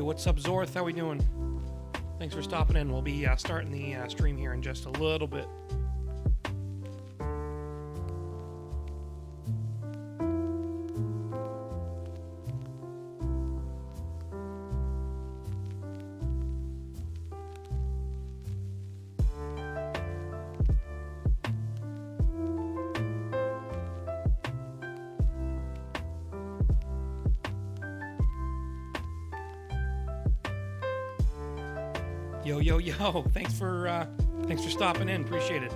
what's up, Zorth? How we doing? Thanks for stopping in. We'll be starting the stream here in just a little bit. Yo, thanks for stopping in. Appreciate it.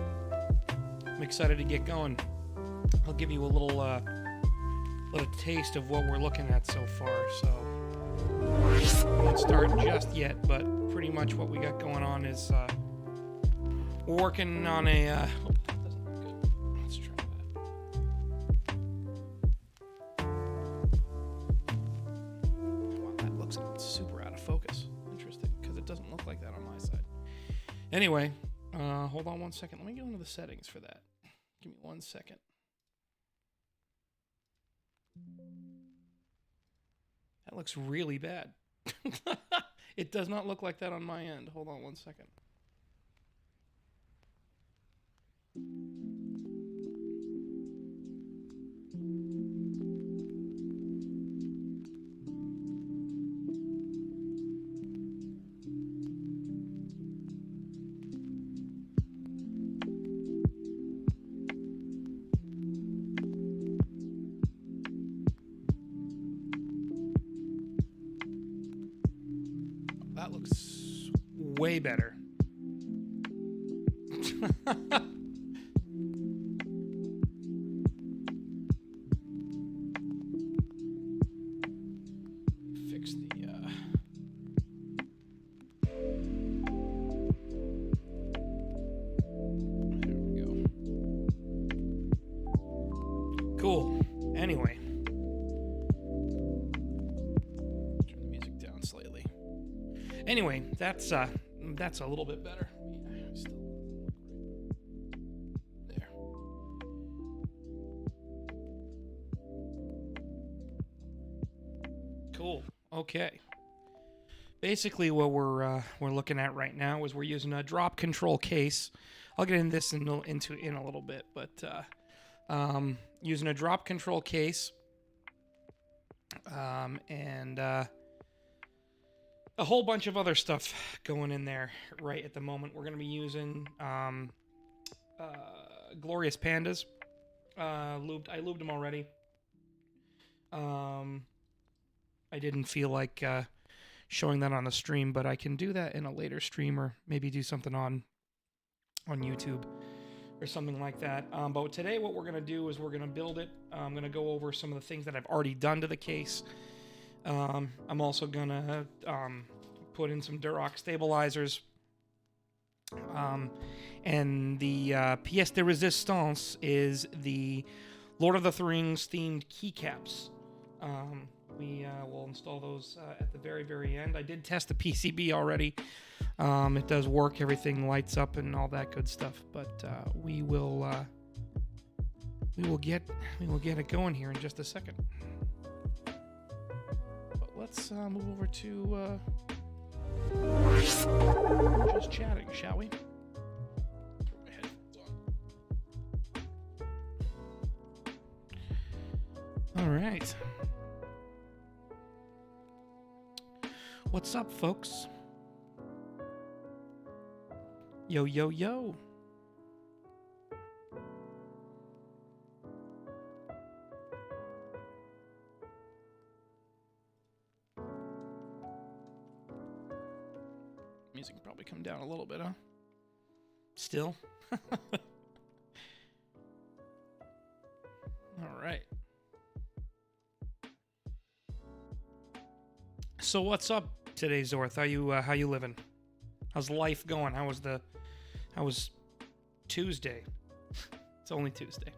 I'm excited to get going. I'll give you a little taste of what we're looking at so far. So I won't start just yet, but pretty much what we got going on is we're working on a. That doesn't look good. Let's try that. Wow, that looks super out of focus. Interesting, because it doesn't look like that on my side. Anyway, hold on one second. Let me go into the settings for that. Give me 1 second. That looks really bad. It does not look like that on my end. Hold on 1 second. That looks way better. Fix the there we go. Cool. Anyway. Turn the music down slightly. Anyway, that's a little bit better. Still there. Cool. Okay. Basically, what we're looking at right now is we're using a drop control case. I'll get into this in a little bit, but using a drop control case and a whole bunch of other stuff going in there right at the moment. We're going to be using Glorious Pandas. I lubed them already. I didn't feel like showing that on the stream, but I can do that in a later stream or maybe do something on YouTube or something like that. But today what we're going to do is we're going to build it. I'm going to go over some of the things that I've already done to the case. I'm also going to put in some Durock stabilizers. And the pièce de résistance is the Lord of the Rings themed keycaps. We will install those at the very, very end. I did test the PCB already. It does work. Everything lights up and all that good stuff. But we will get it going here in just a second. But let's move over to just chatting, shall we? All right. What's up, folks? Yo. Music can probably come down a little bit, huh? Still? All right. So what's up today, Zorth? How you living? How's life going? How was Tuesday? It's only Tuesday.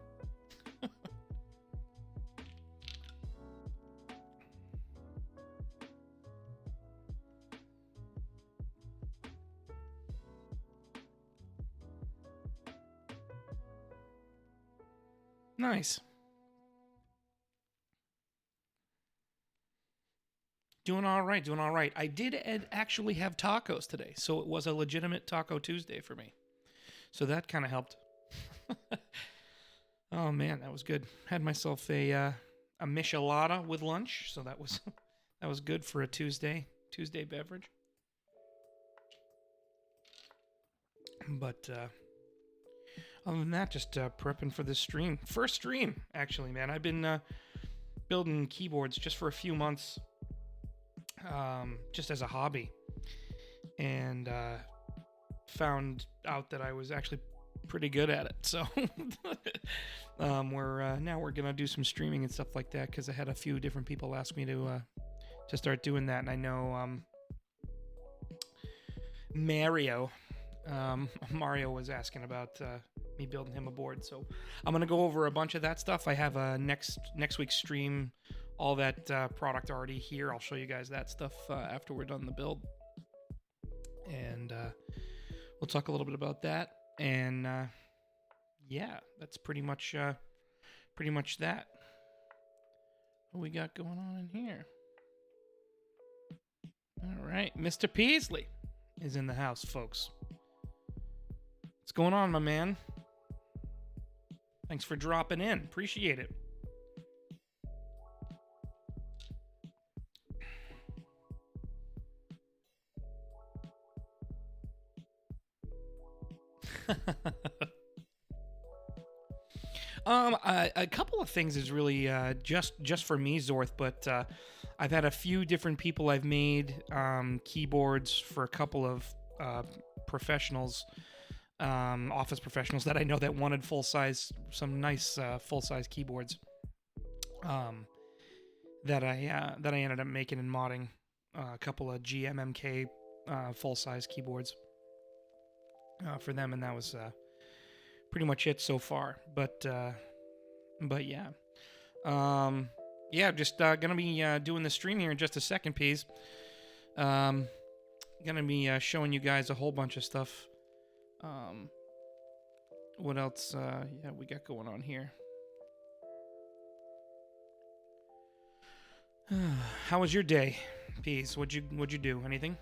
Nice. Doing all right, doing all right. I did actually have tacos today, so it was a legitimate Taco Tuesday for me. So that kind of helped. Oh man, that was good. Had myself a michelada with lunch, so that was that was good for a Tuesday beverage. But other than that, just prepping for this stream. First stream, actually, man. I've been building keyboards just for a few months, just as a hobby, and found out that I was actually pretty good at it. So we're gonna do some streaming and stuff like that, because I had a few different people ask me to start doing that, and I know Mario was asking about me building him a board, so I'm gonna go over a bunch of that stuff. I have a next week's stream, all that product already here. I'll show you guys that stuff after we're done the build, and we'll talk a little bit about that. And yeah, that's pretty much that. What we got going on in here? All right, Mr. Peasley is in the house, folks. What's going on, my man? Thanks for dropping in. Appreciate it. A couple of things is really just for me, Zorth, but I've had a few different people I've made keyboards for a couple of professionals, office professionals that I know that wanted some nice full-size keyboards that I ended up making and modding a couple of GMMK full-size keyboards for them, and that was pretty much it so far. But yeah, just gonna be doing the stream here in just a second, Peas. Gonna be showing you guys a whole bunch of stuff. What else? We got going on here. How was your day, Peas? What'd you do? Anything?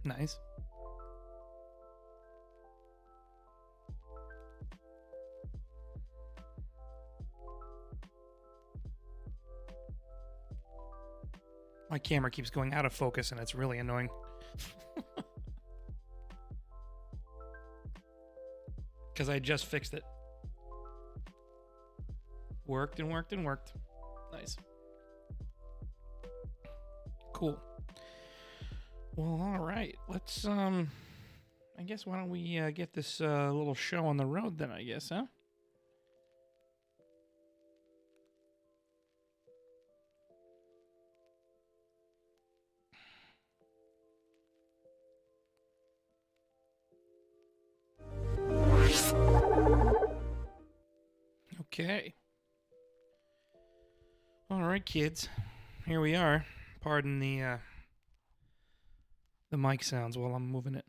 Nice. My camera keeps going out of focus, and it's really annoying. Because I just fixed it. Worked and worked and worked. Nice. Cool. Well, all right. Let's, I guess, why don't we get this little show on the road then, I guess, huh? Okay. All right, kids. Here we are. Pardon the mic sounds while I'm moving it.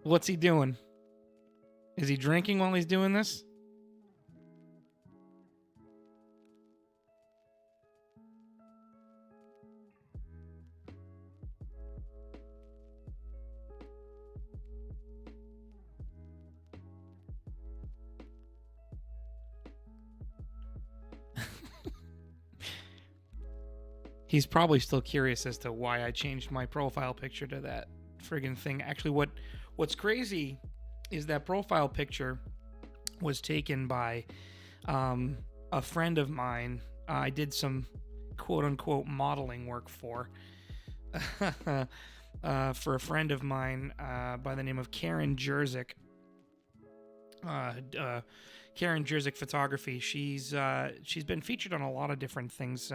What's he doing? Is he drinking while he's doing this? He's probably still curious as to why I changed my profile picture to that friggin' thing. Actually, what's crazy is that profile picture was taken by a friend of mine. I did some quote-unquote modeling work for a friend of mine by the name of Karen Jerzik. Karen Jerzik Photography. She's been featured on a lot of different things.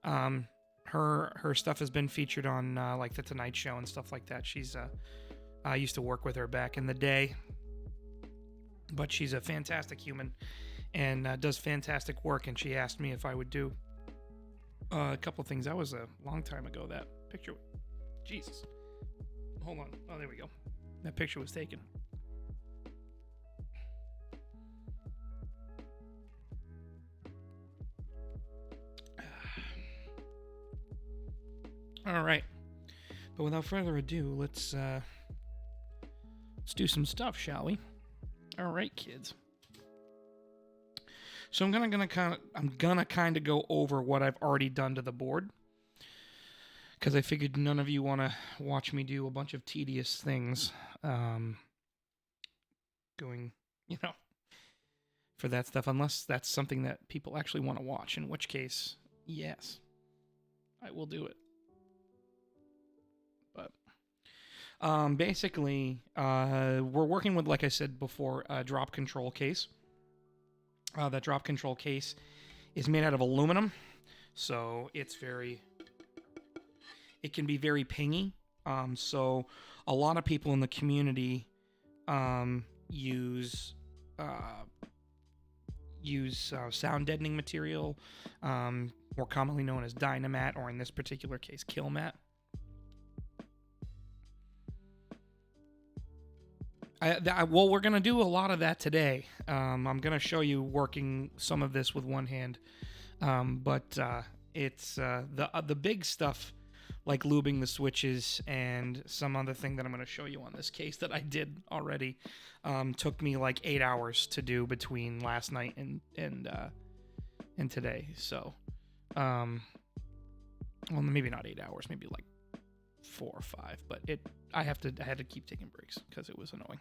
Her stuff has been featured on like the Tonight Show and stuff like that. I used to work with her back in the day, but she's a fantastic human and does fantastic work. And she asked me if I would do a couple of things. That was a long time ago. That picture, Jesus. Hold on. Oh, there we go. That picture was taken. All right, but without further ado, let's do some stuff, shall we? All right, kids. So I'm gonna kind of go over what I've already done to the board, because I figured none of you want to watch me do a bunch of tedious things, going, for that stuff, unless that's something that people actually want to watch. In which case, yes, I will do it. But basically, we're working with, like I said before, a drop control case. That drop control case is made out of aluminum, so it can be very pingy. So a lot of people in the community use sound deadening material, more commonly known as Dynamat, or in this particular case, Kilmat. Well, we're going to do a lot of that today. I'm going to show you working some of this with one hand. But it's the big stuff, like lubing the switches and some other thing that I'm going to show you on this case that I did already, took me like 8 hours to do between last night and today. So, well, maybe not 8 hours, maybe like 4 or 5, but I had to keep taking breaks because it was annoying.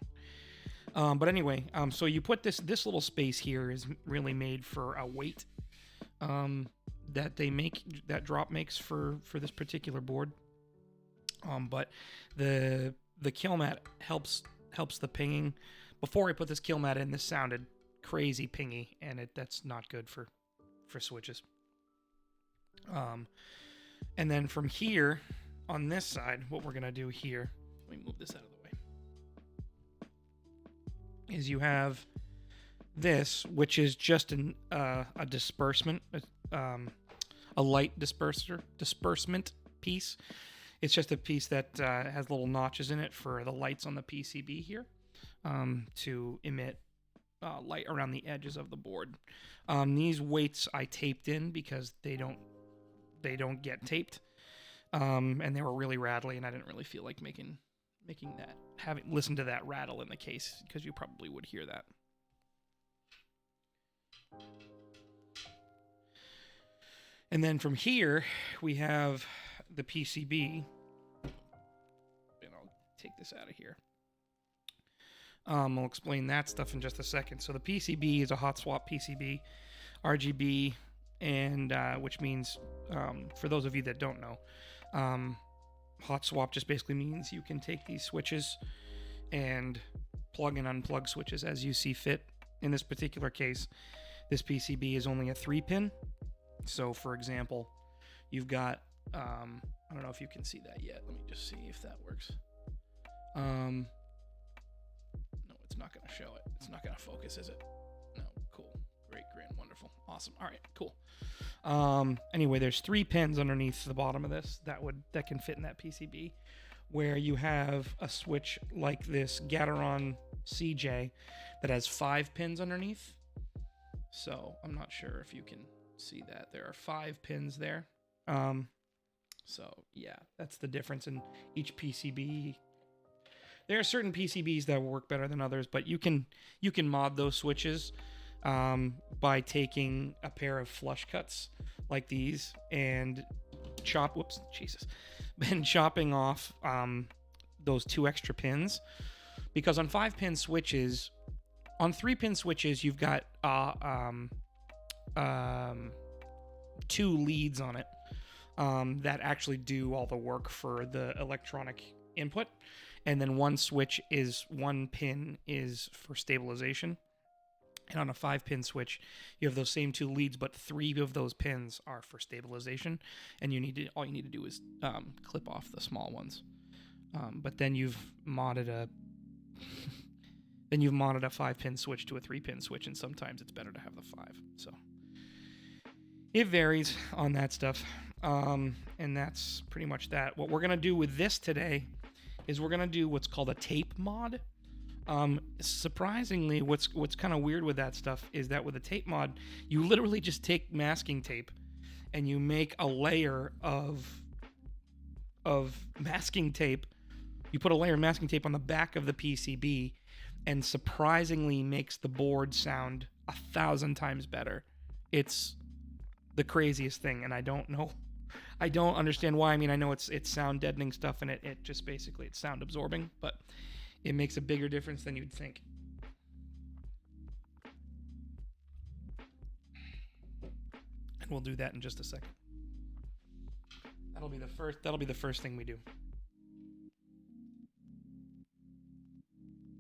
But anyway, so you put this little space here is really made for a weight that Drop makes for this particular board. But the Kilmat helps the pinging. Before I put this Kilmat in, this sounded crazy pingy, and that's not good for switches. And then from here, on this side, what we're going to do here, let me move this out of the way, is you have this, which is just a disbursement, a light disbursement piece. It's just a piece that has little notches in it for the lights on the PCB here, to emit light around the edges of the board. These weights I taped in because they don't get taped. And they were really rattly, and I didn't really feel like making that, listen to that rattle in the case, because you probably would hear that. And then from here, we have the PCB, and I'll take this out of here. I'll explain that stuff in just a second. So the PCB is a hot swap PCB, RGB, and which means, for those of you that don't know, hot swap just basically means you can take these switches and plug and unplug switches as you see fit. In this particular case, this PCB is only a 3-pin. So, for example, you've got, I don't know if you can see that yet. Let me just see if that works. No, it's not going to show it. It's not going to focus, is it? No, cool. Great, grand, wonderful. Awesome. All right, cool. Anyway, there's 3 pins underneath the bottom of this that can fit in that PCB, where you have a switch like this Gateron CJ that has 5 pins underneath. So I'm not sure if you can see that. There are 5 pins there. So yeah, that's the difference in each PCB. There are certain PCBs that work better than others, but you can mod those switches by taking a pair of flush cuts like these and chopping off those 2 extra pins, because on 5-pin switches, on 3-pin switches, you've got 2 leads on it that actually do all the work for the electronic input, and then one pin is for stabilization. And on a 5-pin switch, you have those same 2 leads, but 3 of those pins are for stabilization. And all you need to do is clip off the small ones. But then you've modded a 5-pin switch to a 3-pin switch, and sometimes it's better to have the 5. So it varies on that stuff. And that's pretty much that. What we're gonna do with this today is we're gonna do what's called a tape mod. Surprisingly, what's kind of weird with that stuff is that with a tape mod, you literally just take masking tape and you make a layer of masking tape. You put a layer of masking tape on the back of the PCB, and surprisingly makes the board sound 1,000 times better. It's the craziest thing, and I don't understand why. I mean, I know it's sound deadening stuff, and it just basically it's sound absorbing, but it makes a bigger difference than you'd think. And we'll do that in just a second. That'll be the first thing we do.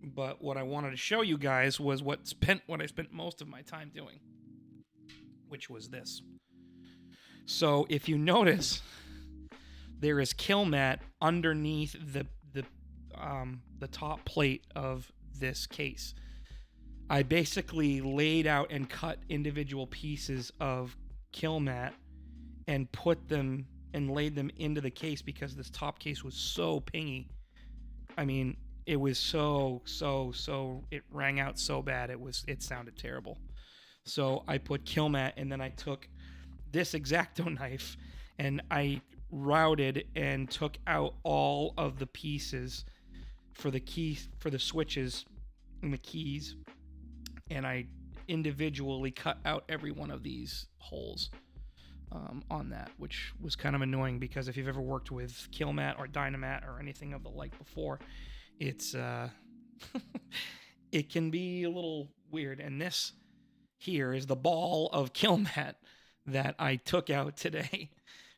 But what I wanted to show you guys was what I spent most of my time doing, which was this. So if you notice, there is Kilmat underneath the top plate of this case. I basically laid out and cut individual pieces of Kilmat and put them and laid them into the case because this top case was so pingy. I mean, it was so it rang out so bad. It sounded terrible. So I put Kilmat, and then I took this X-Acto knife and I routed and took out all of the pieces for the switches and the keys, and I individually cut out every one of these holes on that, which was kind of annoying because if you've ever worked with Kilmat or Dynamat or anything of the like before, it's it can be a little weird. And this here is the ball of Kilmat that I took out today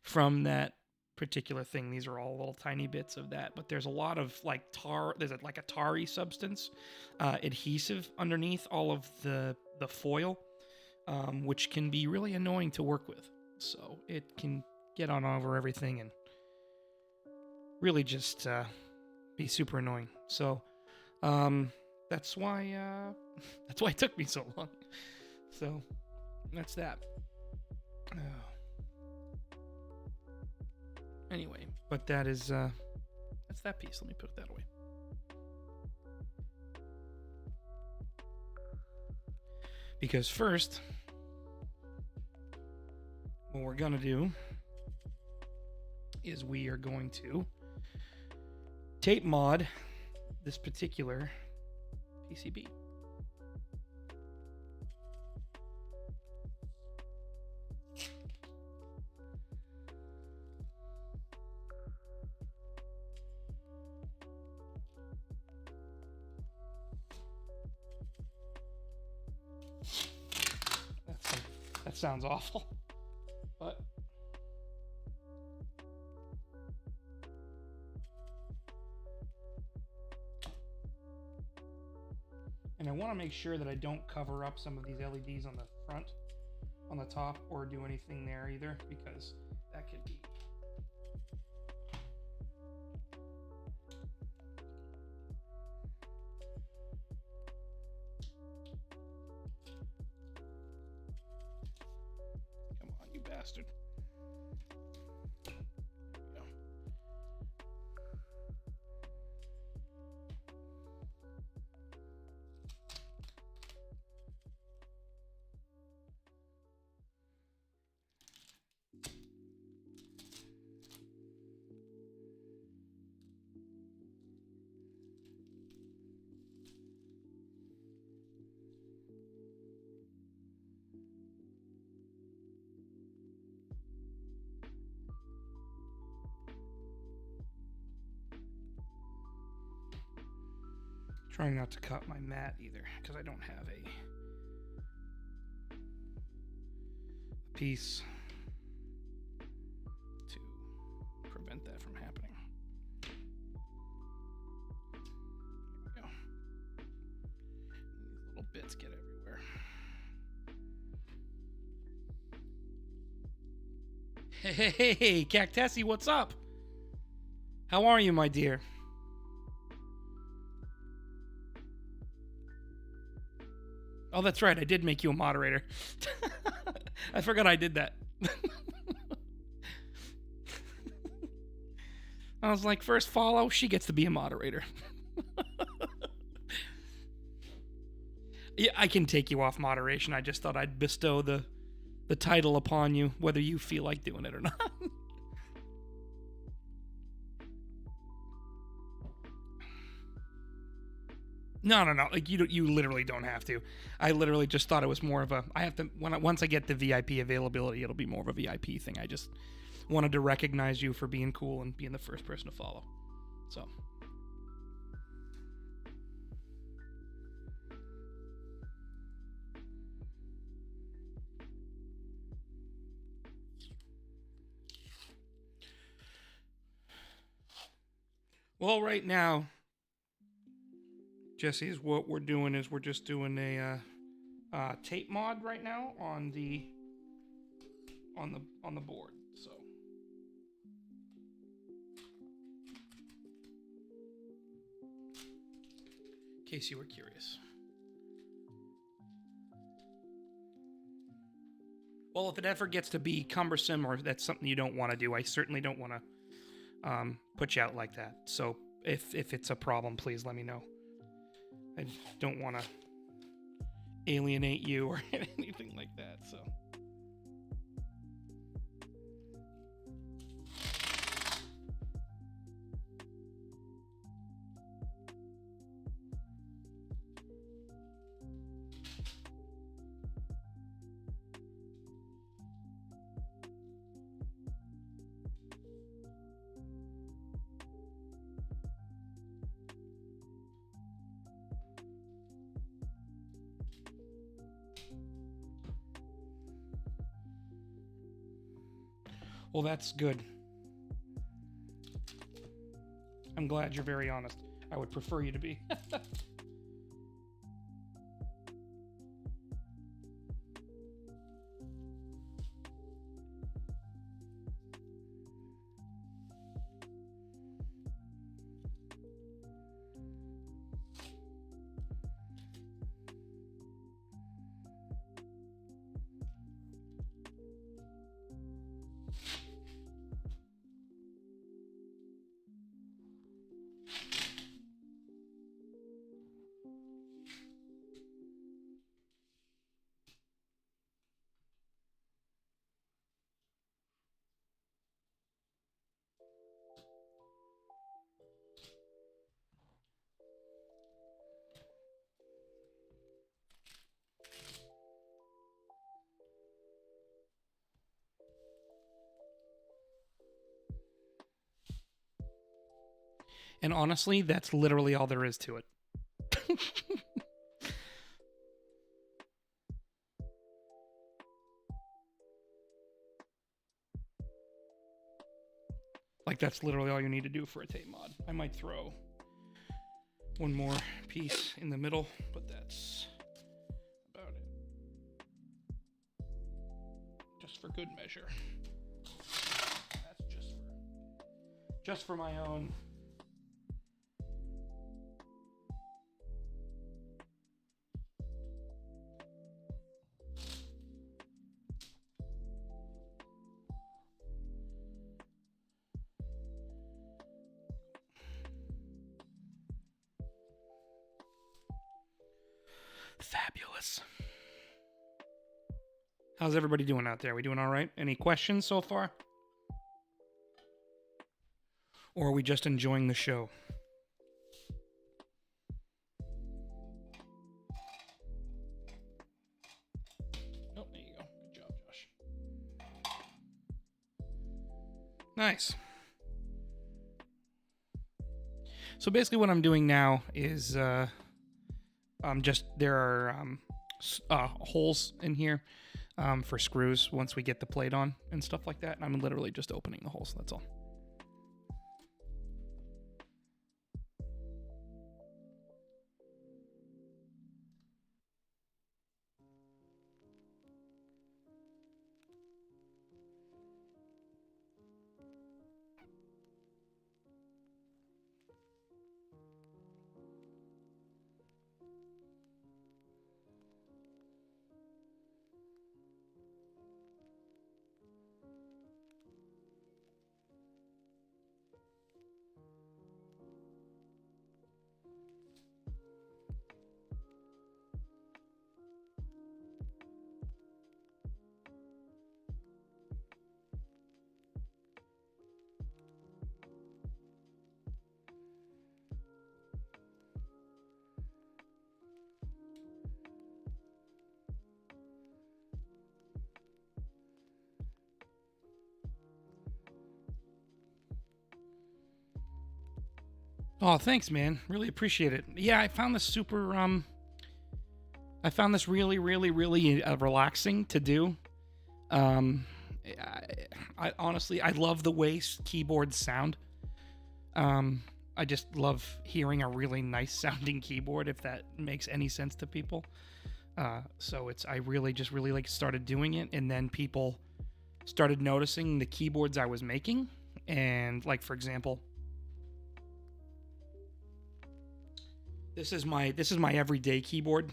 from that particular thing. These are all little tiny bits of that, but there's a lot of like tar. There's like a tarry substance, adhesive underneath all of the foil, which can be really annoying to work with. So it can get on over everything and really just be super annoying. So that's why it took me so long. So that's that. Anyway, but that is that's that piece. Let me put that away. Because first, what we're gonna do is we are going to tape mod this particular PCB. That sounds awful, but and I want to make sure that I don't cover up some of these LEDs on the front, on the top, or do anything there either, because that could be bastard. There we go. Trying not to cut my mat either, because I don't have a piece to prevent that from happening. bits get everywhere. Hey, Cactessi, what's up? How are you, my dear? Oh, that's right. I did make you a moderator. I forgot I did that. I was like, first follow, she gets to be a moderator. Yeah, I can take you off moderation. I just thought I'd bestow the title upon you, whether you feel like doing it or not. No. Like you literally don't have to. I literally just thought it was more of a. I have to once I get the VIP availability, it'll be more of a VIP thing. I just wanted to recognize you for being cool and being the first person to follow. So. Well, right now, Jesse's what we're doing is we're just doing a tape mod right now on the board. So, in case you were curious. Well, if it ever gets to be cumbersome or that's something you don't want to do, I certainly don't want to put you out like that. So if it's a problem, please let me know. I don't want to alienate you or anything like that. So. Well, that's good. I'm glad you're very honest. I would prefer you to be. And honestly, that's literally all there is to it. Like, that's literally all you need to do for a tape mod. I might throw one more piece in the middle, but that's about it. Just for good measure. That's just for my own. Fabulous. How's everybody doing out there? We doing all right? Any questions so far? Or are we just enjoying the show? Oh, there you go. Good job, Josh. Nice. So basically what I'm doing now is there are holes in here for screws once we get the plate on and stuff like that. And I'm literally just opening the holes. That's all. Oh, thanks, man. Really appreciate it. Yeah, I found this I found this really, really, really relaxing to do. Um, I, I honestly, I love the way keyboards sound. Um, I just love hearing a really nice sounding keyboard, if that makes any sense to people. So I really just really like started doing it, and then people started noticing the keyboards I was making, and like for example, this is my everyday keyboard.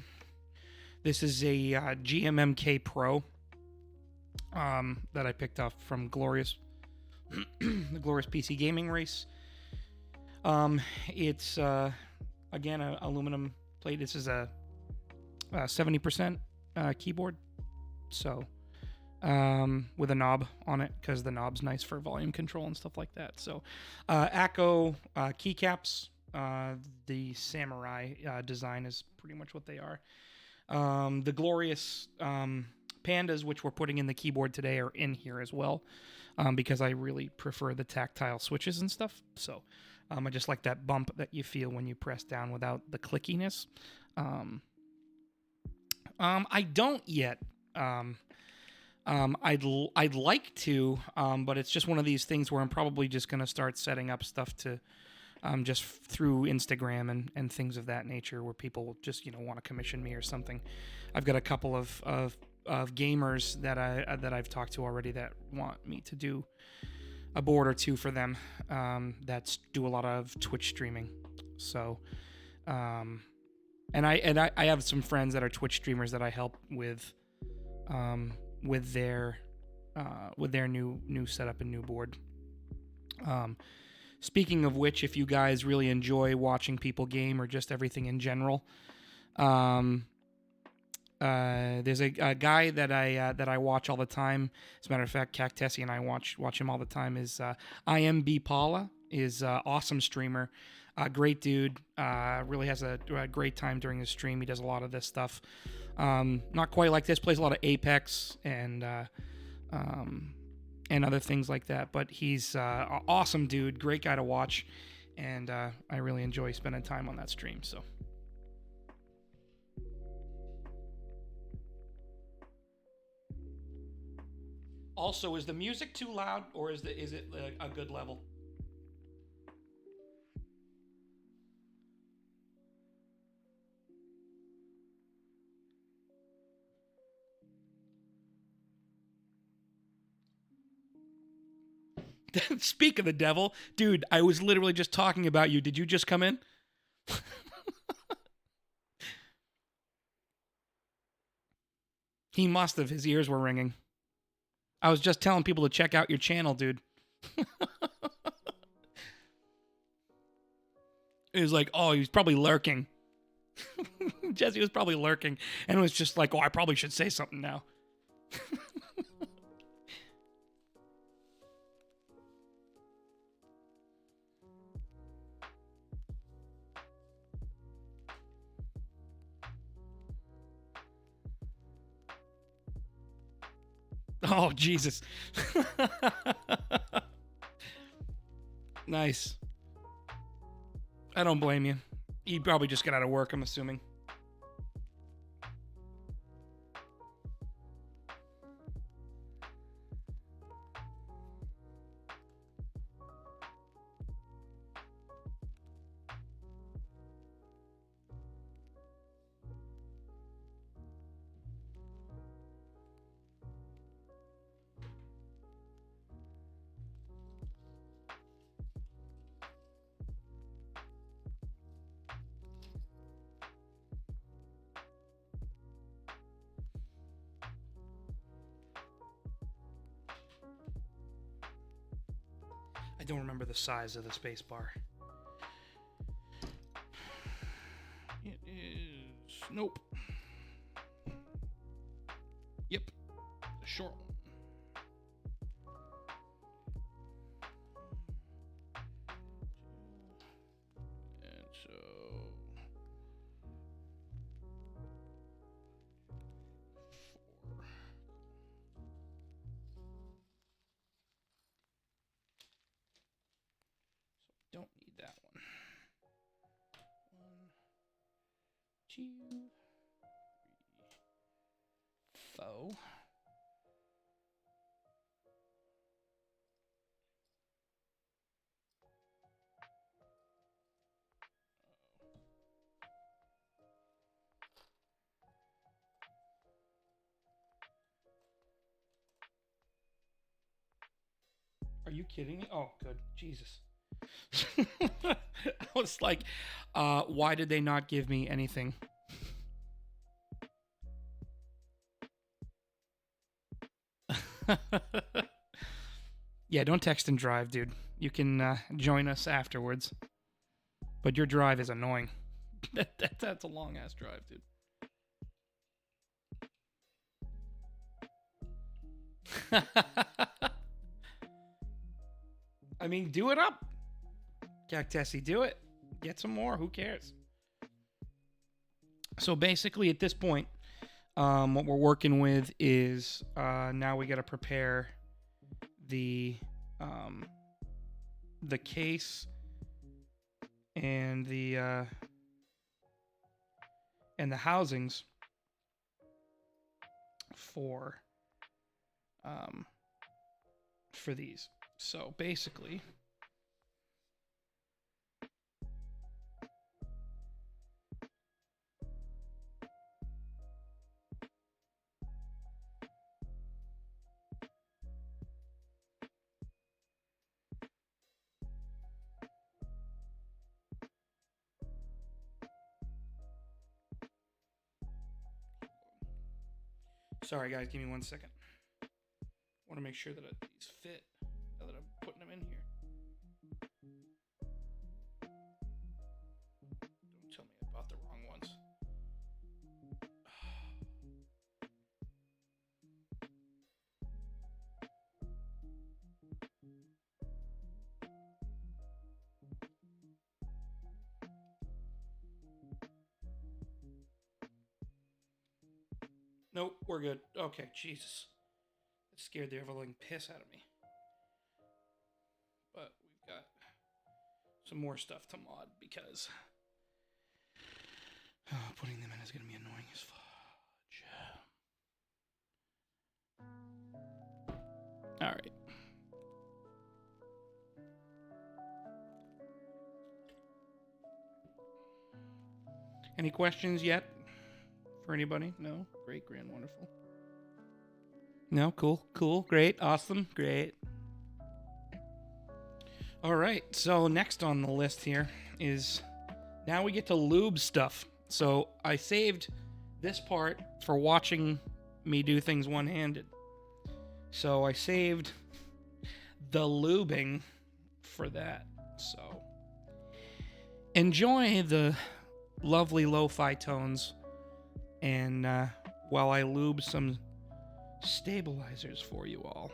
This is a GMMK Pro that I picked up from Glorious, the Glorious PC Gaming Race. It's again a aluminum plate. This is a 70% keyboard, so with a knob on it because the knob's nice for volume control and stuff like that. So Acco keycaps, the samurai design is pretty much what they are. The glorious Pandas, which we're putting in the keyboard today, are in here as well, because I really prefer the tactile switches and stuff. So I just like that bump that you feel when you press down without the clickiness. I don't yet. I'd like to, but it's just one of these things where I'm probably just gonna start setting up stuff to just through Instagram and things of that nature, where people will just want to commission me or something. I've got a couple of gamers that I've talked to already that want me to do a board or two for them, that do a lot of Twitch streaming. So, and I have some friends that are Twitch streamers that I help with their new setup and new board. Speaking of which, if you guys really enjoy watching people game or just everything in general, there's a guy that I watch all the time. As a matter of fact, Cactesi and I watch him all the time. Is IMB Paula is awesome streamer, great dude. Really has a great time during the stream. He does a lot of this stuff. Not quite like this. Plays a lot of Apex and other things like that. But he's an awesome dude, great guy to watch, and I really enjoy spending time on that stream. So. Also, is the music too loud, or is it a good level? Speak of the devil, dude, I was literally just talking about you. Did you just come in? He must have. His ears were ringing. I was just telling people to check out your channel, dude. It was like, oh, he was probably lurking. Jesse was probably lurking, and it was just like, oh, I probably should say something now. Oh, Jesus. Nice. I don't blame you. You probably just got out of work, I'm assuming. I don't remember the size of the space bar. It is... Nope. Yep. The short one. And so... 4. Don't need that one. 2, 3, 4. Are you kidding me? Oh, good. Jesus. I was like, why did they not give me anything? Yeah, don't text and drive, dude. You can join us afterwards. But your drive is annoying. That's a long-ass drive, dude. I mean, do it up. Cactesi, do it. Get some more. Who cares? So basically, at this point, what we're working with is now we got to prepare the case and the housings for these. So basically, sorry guys, give me 1 second. I want to make sure that these fit now that I'm putting them in here. Don't tell me I bought the wrong ones. Nope, we're good. Okay, Jesus. That scared the ever-living piss out of me. But we've got some more stuff to mod because putting them in is going to be annoying as fudge. All right. Any questions yet for anybody? No? Great, grand, wonderful. No? Cool, great, awesome, great. All right, so next on the list here is now we get to lube stuff. So I saved this part for watching me do things one-handed. So I saved the lubing for that. So enjoy the lovely lo-fi tones and while I lube some stabilizers for you all.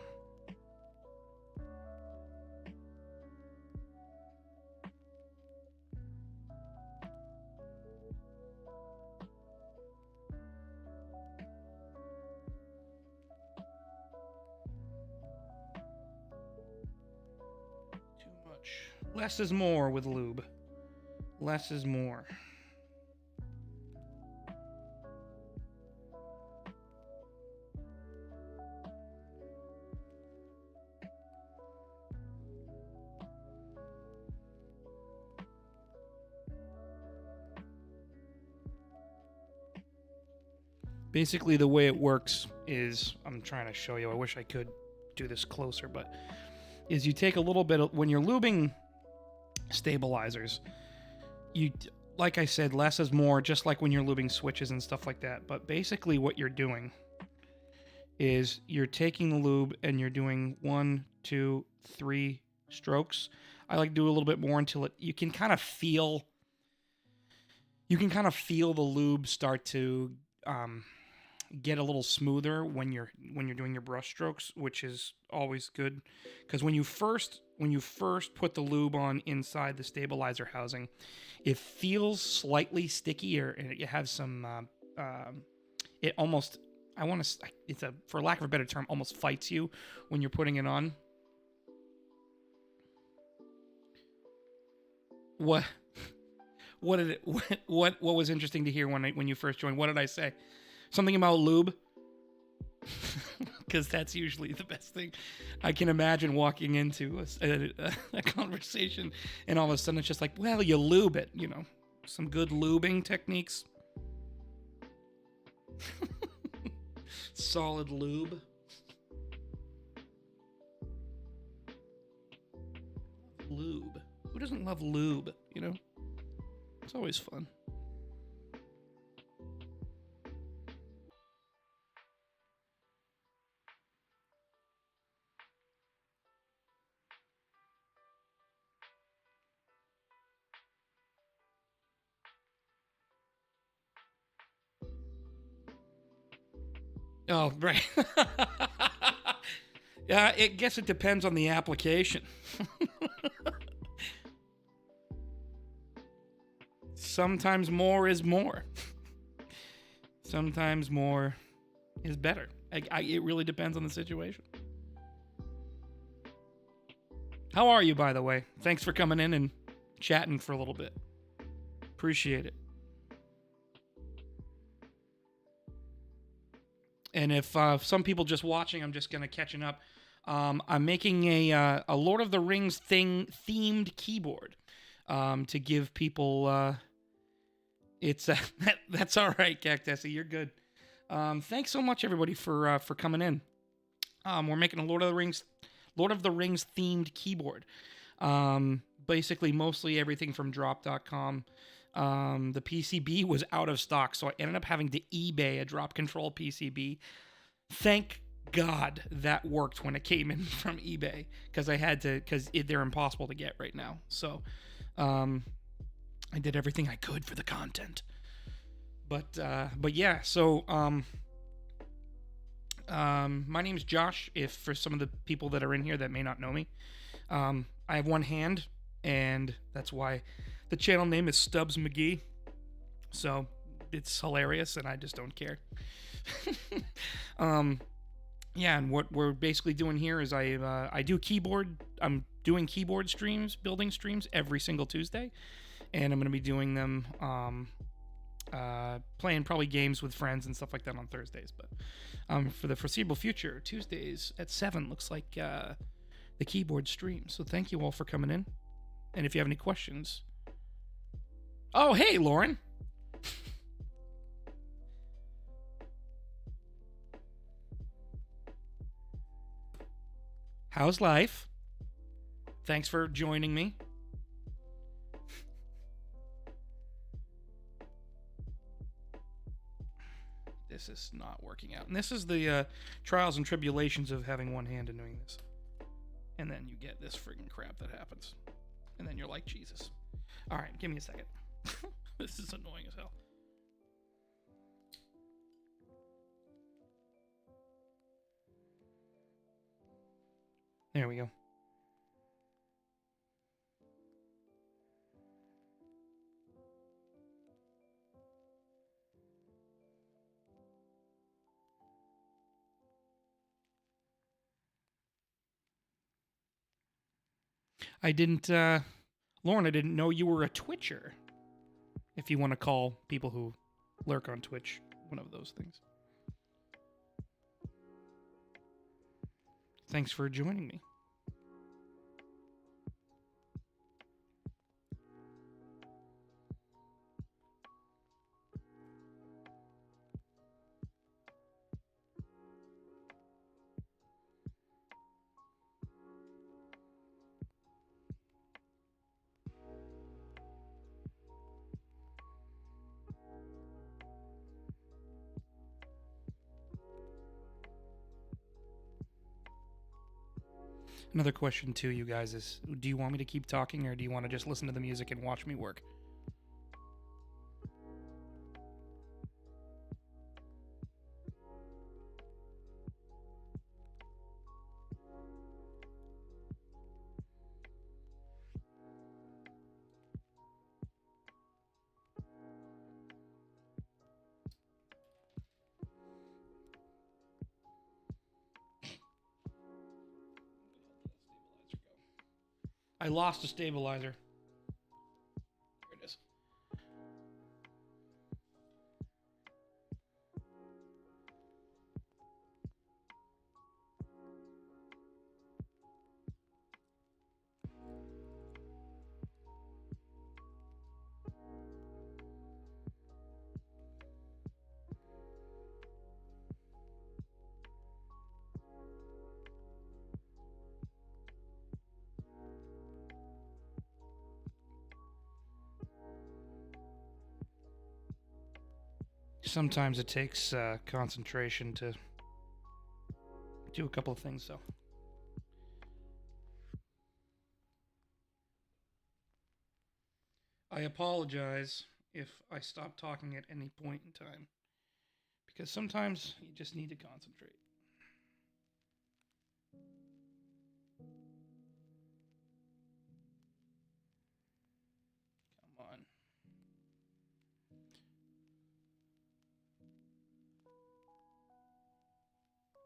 Too much. Less is more with lube. Less is more. Basically, the way it works is, I'm trying to show you, I wish I could do this closer, but is you take a little bit of, when you're lubing stabilizers, you, like I said, less is more, just like when you're lubing switches and stuff like that. But basically what you're doing is you're taking the lube and you're doing 1, 2, 3 strokes. I like to do a little bit more until you can kind of feel the lube start to get a little smoother when you're doing your brush strokes, which is always good, because when you first put the lube on inside the stabilizer housing, it feels slightly stickier and it has some it almost, for lack of a better term, almost fights you when you're putting it on. What did it? What was interesting to hear when you first joined? What did I say? Something about lube. Because that's usually the best thing. I can imagine walking into a conversation and all of a sudden it's just like, well, you lube it, you know, some good lubing techniques. Solid lube. Lube. Who doesn't love lube, you know? It's always fun. Oh, right. Yeah, I guess it depends on the application. Sometimes more is more. Sometimes more is better. It really depends on the situation. How are you, by the way? Thanks for coming in and chatting for a little bit. Appreciate it. And if some people just watching, I'm just gonna catching up. I'm making a Lord of the Rings themed keyboard to give people. It's that's all right, Cactusy. You're good. Thanks so much, everybody, for coming in. We're making a Lord of the Rings themed keyboard. Basically, mostly everything from drop.com. The PCB was out of stock, so I ended up having to eBay a drop control PCB. Thank God that worked when it came in from eBay, because they're impossible to get right now. So I did everything I could for the content. But yeah, so my name's Josh, if for some of the people that are in here that may not know me. I have one hand, and that's why the channel name is Stubbs McGee. So it's hilarious, and I just don't care. Yeah, and what we're basically doing here is I'm doing keyboard streams, building streams every single Tuesday, and I'm going to be doing them, playing probably games with friends and stuff like that on Thursdays. But for the foreseeable future, Tuesdays at 7 looks like the keyboard stream. So thank you all for coming in, and if you have any questions. Oh, hey, Lauren. How's life? Thanks for joining me. This is not working out. And this is the trials and tribulations of having one hand and doing this. And then you get this friggin' crap that happens. And then you're like, Jesus. All right, give me a second. This is annoying as hell. There we go. Lauren, I didn't know you were a Twitcher. If you want to call people who lurk on Twitch one of those things. Thanks for joining me. Another question to you guys is, do you want me to keep talking, or do you want to just listen to the music and watch me work? I lost a stabilizer. There it is. Sometimes it takes concentration to do a couple of things, so. I apologize if I stop talking at any point in time, because sometimes you just need to concentrate. Come on.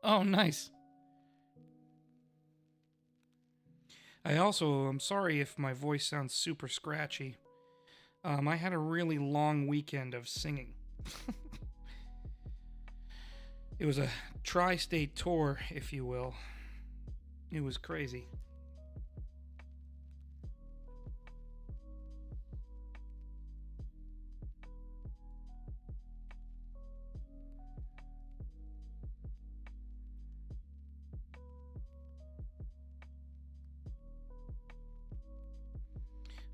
Oh, nice. I'm sorry if my voice sounds super scratchy. I had a really long weekend of singing. It was a tri-state tour, if you will. It was crazy.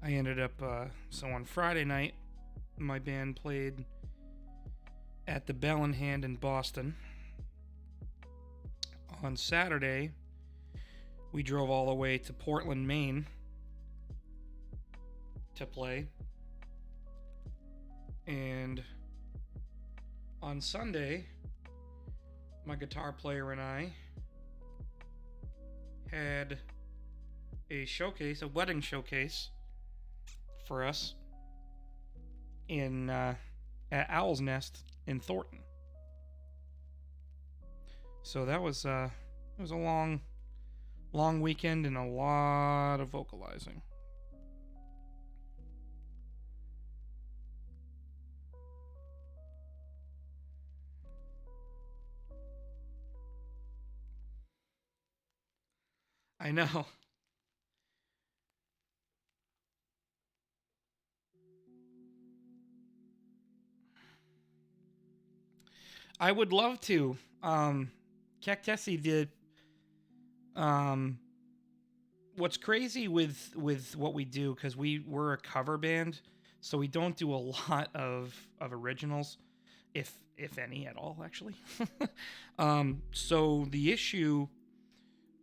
I ended up, so on Friday night, my band played at the Bell in Hand in Boston. On Saturday, we drove all the way to Portland, Maine to play. And on Sunday, my guitar player and I had a showcase, a wedding showcase for us in at Owl's Nest in Thornton. So that was it was a long weekend and a lot of vocalizing. I know. I would love to. Cactesi did. What's crazy with what we do, because we're a cover band, so we don't do a lot of originals, if any at all, actually. So the issue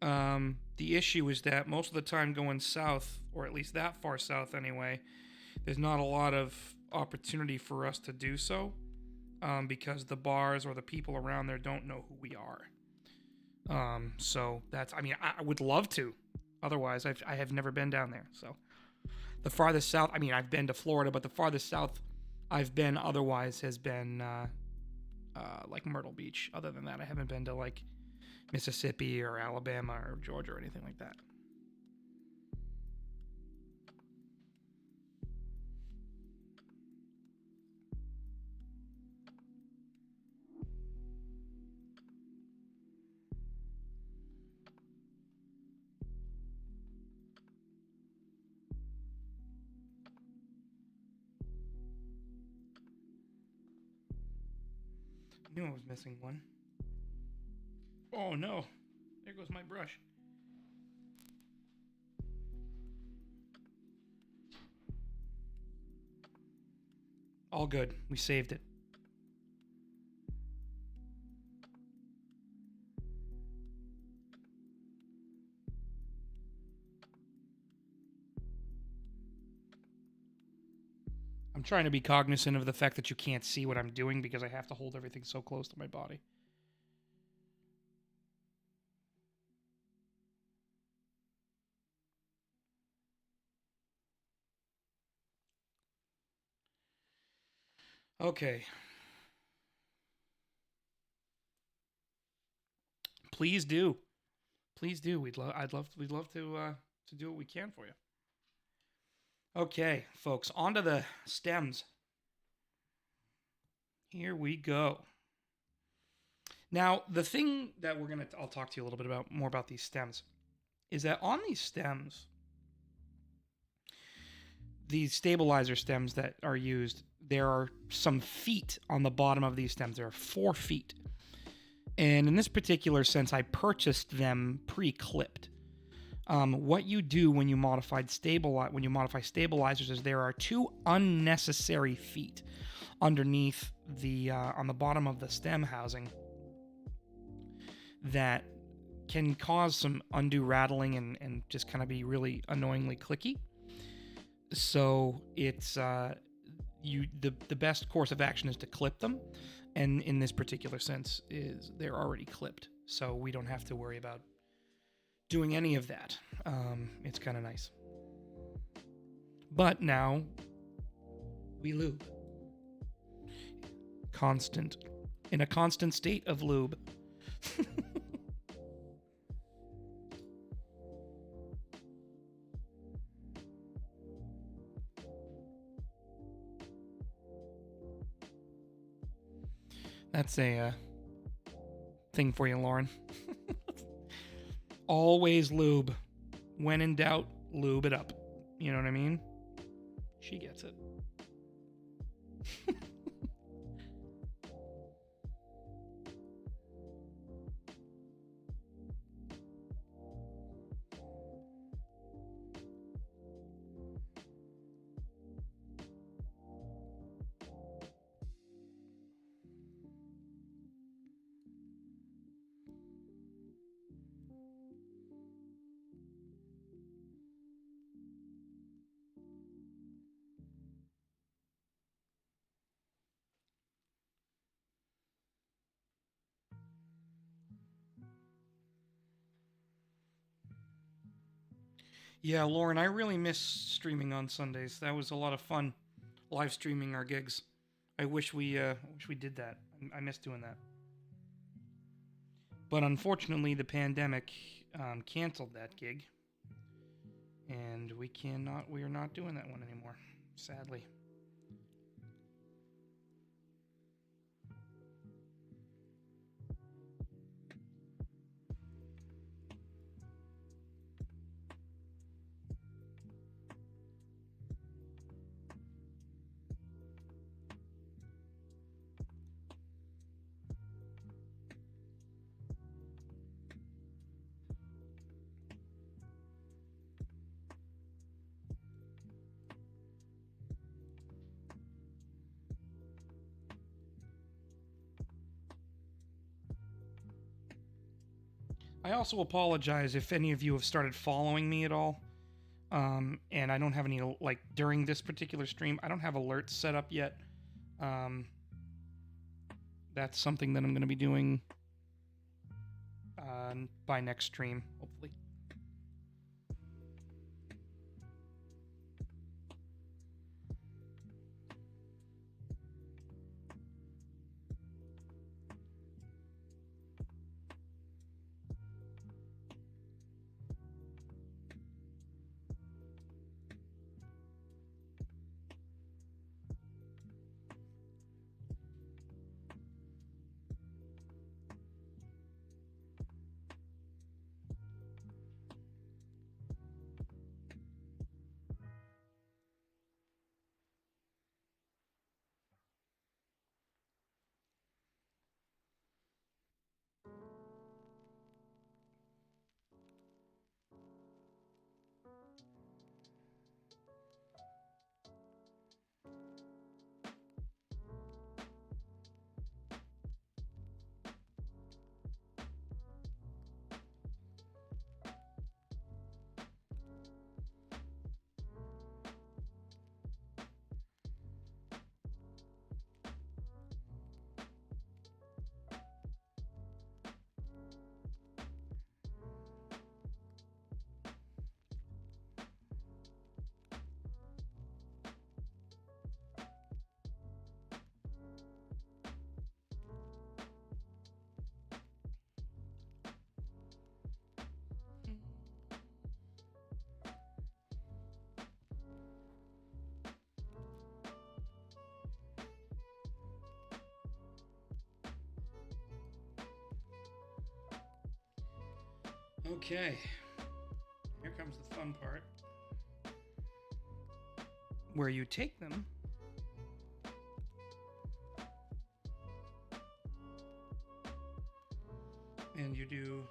is that most of the time going south, or at least that far south anyway, there's not a lot of opportunity for us to do so. Because the bars or the people around there don't know who we are. So that's, I mean, I would love to. Otherwise, I have never been down there. So the farthest south, I mean, I've been to Florida, but the farthest south I've been otherwise has been like Myrtle Beach. Other than that, I haven't been to like Mississippi or Alabama or Georgia or anything like that. I knew I was missing one. Oh no, there goes my brush. All good, we saved it. I'm trying to be cognizant of the fact that you can't see what I'm doing because I have to hold everything so close to my body. Okay. Please do. Please do. We'd love to do what we can for you. Okay, folks, on to the stems. Here we go. Now, the thing that I'll talk to you a little bit more about these stems, is that on these stems, these stabilizer stems that are used, there are some feet on the bottom of these stems. There are 4 feet. And in this particular sense, I purchased them pre-clipped. What you do when you modify stabilizers is there are 2 unnecessary feet underneath the on the bottom of the stem housing that can cause some undue rattling and just kind of be really annoyingly clicky. So it's the best course of action is to clip them, and in this particular sense is they're already clipped, so we don't have to worry about doing any of that. It's kind of nice. But now we lube. In a constant state of lube. That's a thing for you, Lauren. Always lube. When in doubt, lube it up. You know what I mean? She gets it. Yeah, Lauren, I really miss streaming on Sundays. That was a lot of fun, live streaming our gigs. I wish we did that. I miss doing that. But unfortunately, the pandemic canceled that gig, and we are not doing that one anymore, sadly. I also apologize if any of you have started following me at all. And I don't have any, like, during this particular stream, I don't have alerts set up yet. That's something that I'm going to be doing by next stream, hopefully. Okay, here comes the fun part, where you take them and you do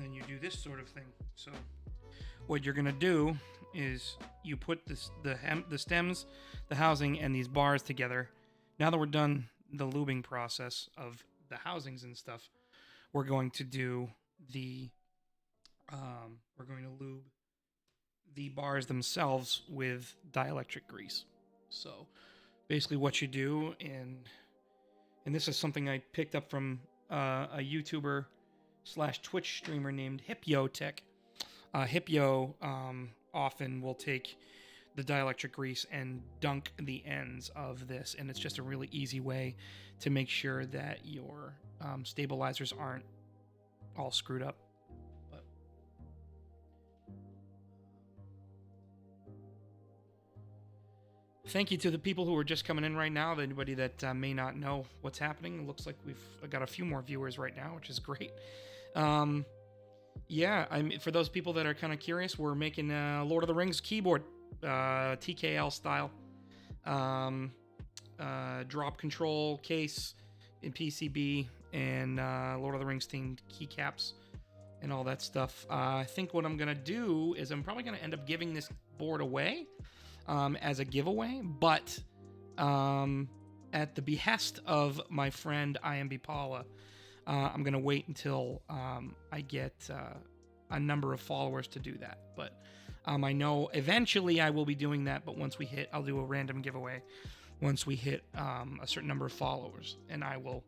and then you do this sort of thing. So what you're gonna do is you put the stems, the housing, and these bars together. Now that we're done the lubing process of the housings and stuff, we're going to do the we're going to lube the bars themselves with dielectric grease. So basically what you do, and this is something I picked up from a YouTuber / Twitch streamer named HipyoTech. Hipyo often will take the dielectric grease and dunk the ends of this, and it's just a really easy way to make sure that your stabilizers aren't all screwed up. But thank you to the people who are just coming in right now. Anybody that may not know what's happening, it looks like we've got a few more viewers right now, which is great. Yeah, for those people that are kind of curious, we're making a Lord of the Rings keyboard, TKL style, drop control case in PCB, and Lord of the Rings themed keycaps and all that stuff. I think what I'm gonna do is I'm probably gonna end up giving this board away as a giveaway, but at the behest of my friend IMB Paula, I'm going to wait until I get a number of followers to do that. But I know eventually I will be doing that, but once we hit, I'll do a random giveaway once we hit a certain number of followers, and I will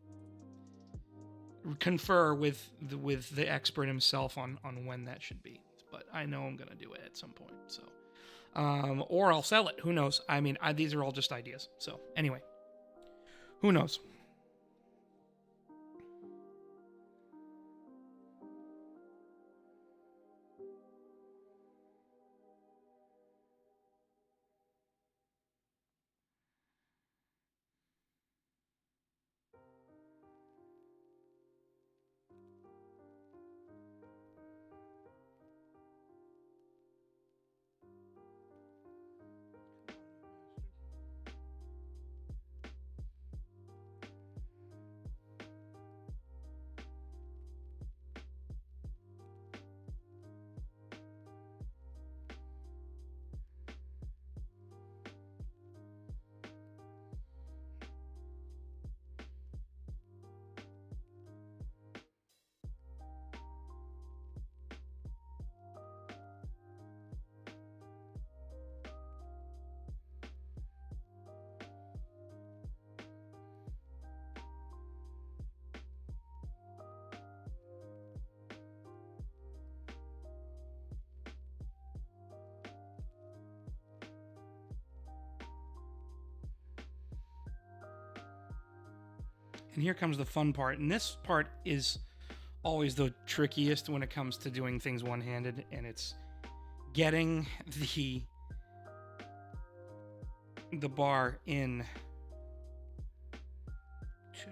confer with the expert himself on when that should be. But I know I'm going to do it at some point, so or I'll sell it. Who knows? I mean, these are all just ideas. So anyway, who knows? And here comes the fun part. And this part is always the trickiest when it comes to doing things one-handed, and it's getting the bar in to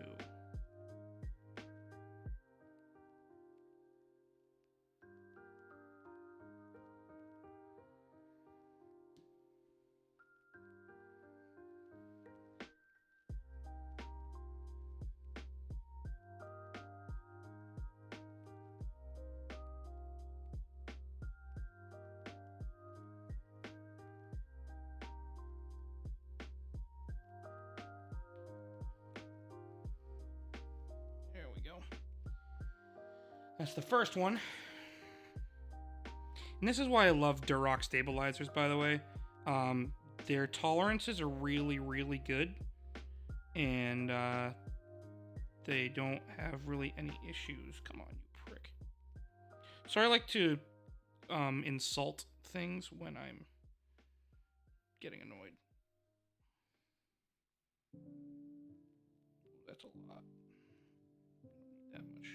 That's the first one. And this is why I love Durock stabilizers, by the way. Their tolerances are really, really good. And they don't have really any issues. Come on, you prick. So I like to insult things when I'm getting annoyed. That's a lot. That much.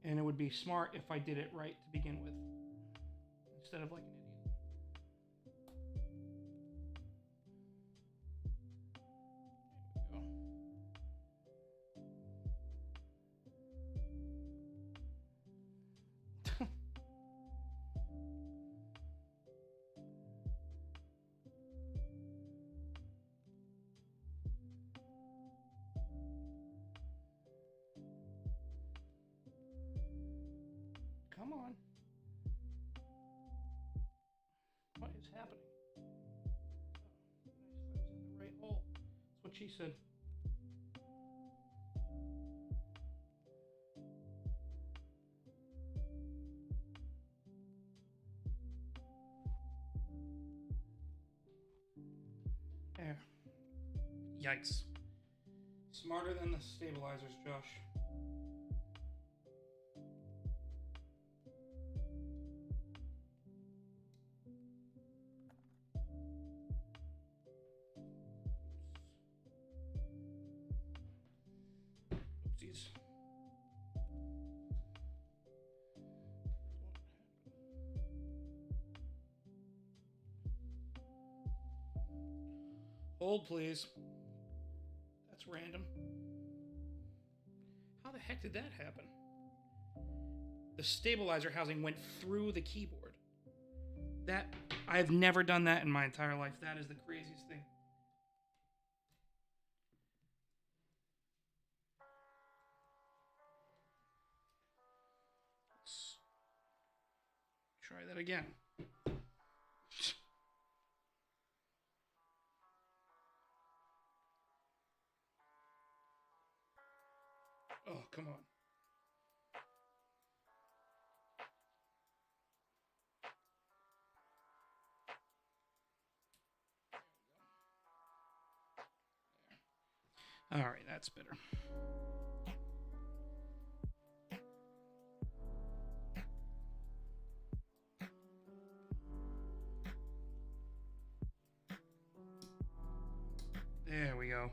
And it would be smart if I did it right to begin with, instead of like an idiot. come on. What is happening? Oh, nice, that was in the right hole. That's what she said. There. Yikes. Smarter than the stabilizers, Josh. Oopsies. Hold, please. That's random. How the heck did that happen? The stabilizer housing went through the keyboard. That, I've never done that in my entire life. That is the craziest thing. Let's try that again. Oh, come on. All right, that's better. There we go.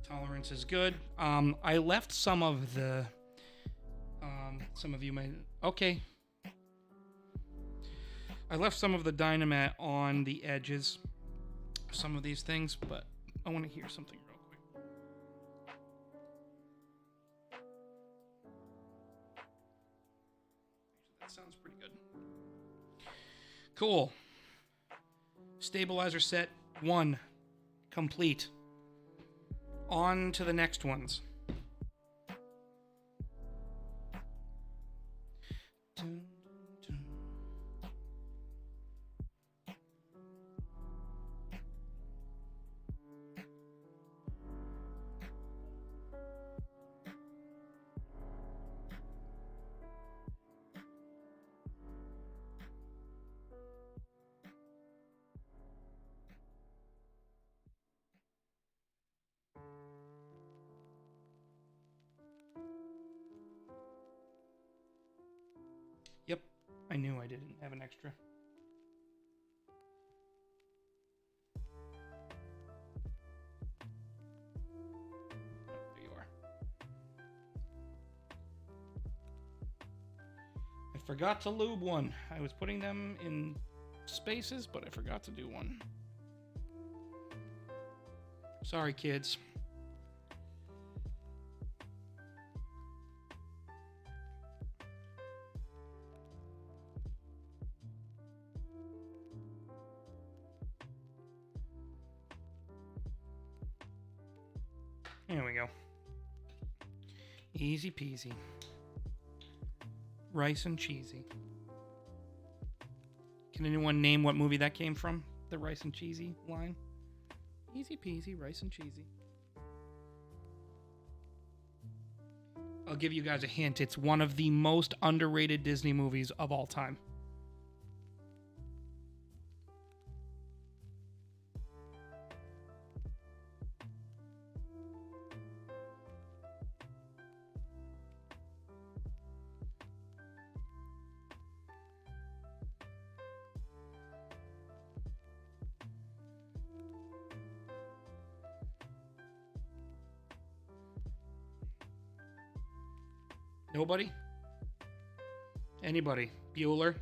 Tolerance is good. I left some of the... some of you may... Okay. I left some of the Dynamat on the edges of some of these things, but I want to hear something real quick. Actually, that sounds pretty good. Cool. Stabilizer set 1 complete. On to the next ones. Dun, dun, dun. Yep, I knew I didn't have an extra. There you are. I forgot to lube one. I was putting them in spaces, but I forgot to do one. Sorry, kids. There we go. Easy peasy. Rice and cheesy. Can anyone name what movie that came from? The rice and cheesy line? Easy peasy, rice and cheesy. I'll give you guys a hint. It's one of the most underrated Disney movies of all time. Nobody? Anybody? Bueller?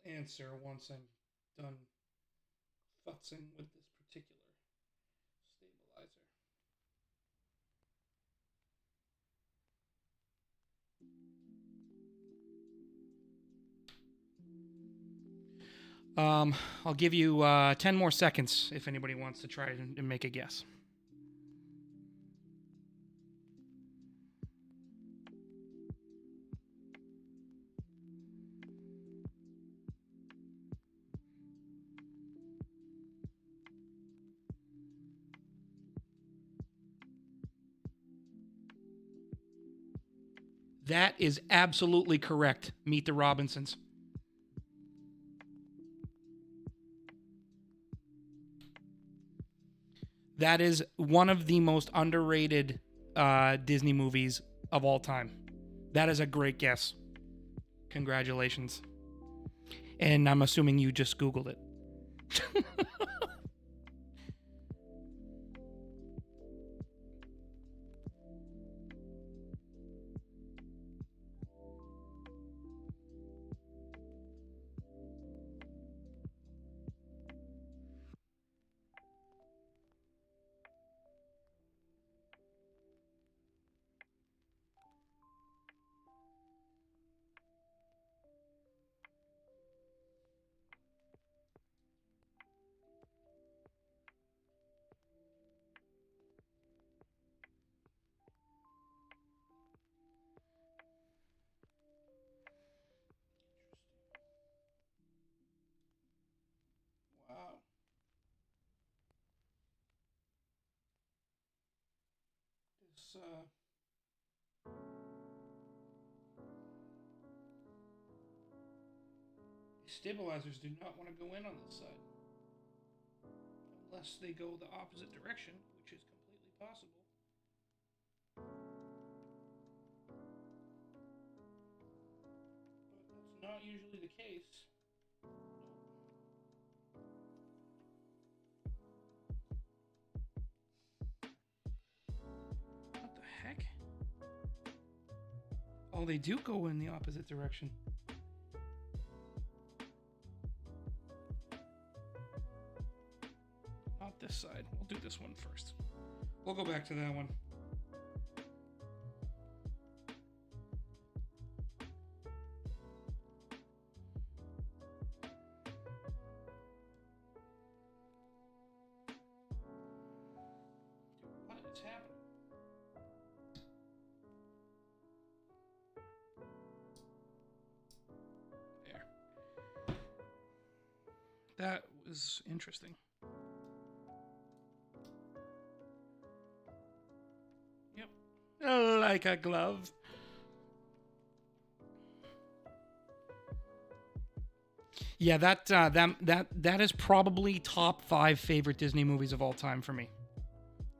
I will answer once I'm done futzing with this particular stabilizer. I'll give you 10 more seconds if anybody wants to try and make a guess. That is absolutely correct. Meet the Robinsons. That is one of the most underrated Disney movies of all time. That is a great guess. Congratulations. And I'm assuming you just Googled it. Wow. This, these stabilizers do not want to go in on this side. Unless they go the opposite direction, which is completely possible. But that's not usually the case. What the heck? Oh, they do go in the opposite direction. Not this side. We'll do this one first. We'll go back to that one. Dude, what is happening? There. That was interesting. Yep. Like a glove. Yeah, that is probably top 5 favorite Disney movies of all time for me.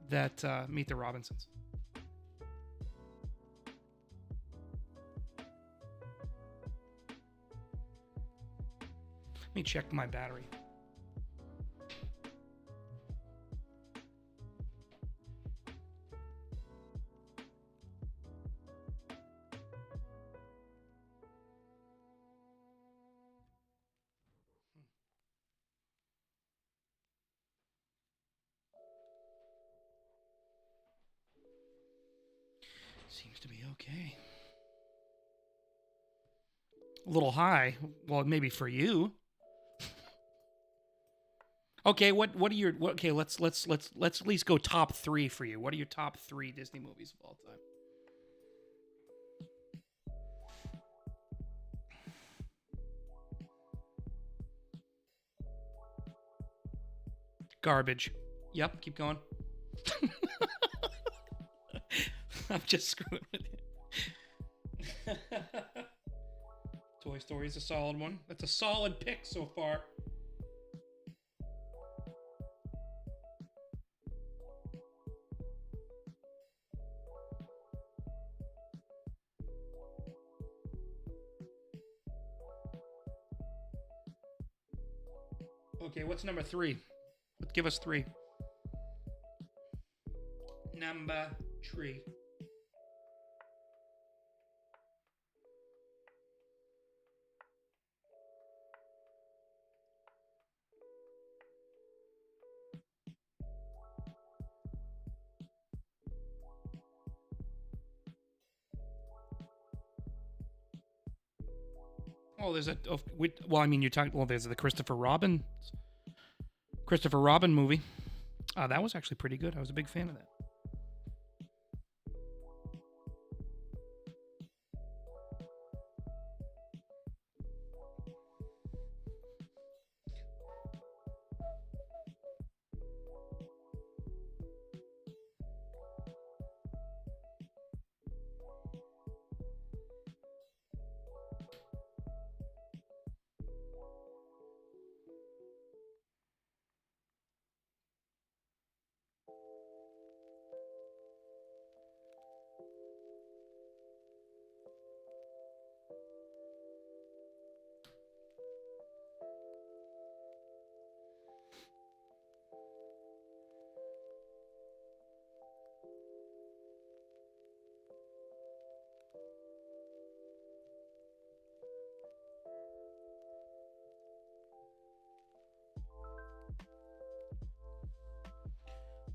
That Meet the Robinsons. Let me check my battery. Seems to be okay. A little high. Well, maybe for you. Okay, what are your okay, let's at least go top 3 for you. What are your top 3 Disney movies of all time? Garbage. Yep, keep going. I'm just screwing with you. Toy Story is a solid one. That's a solid pick so far. Okay, what's number 3? Give us 3. Number 3. Oh, there's a. Oh, well, I mean, you're talking. Well, there's the Christopher Robin movie. That was actually pretty good. I was a big fan of that.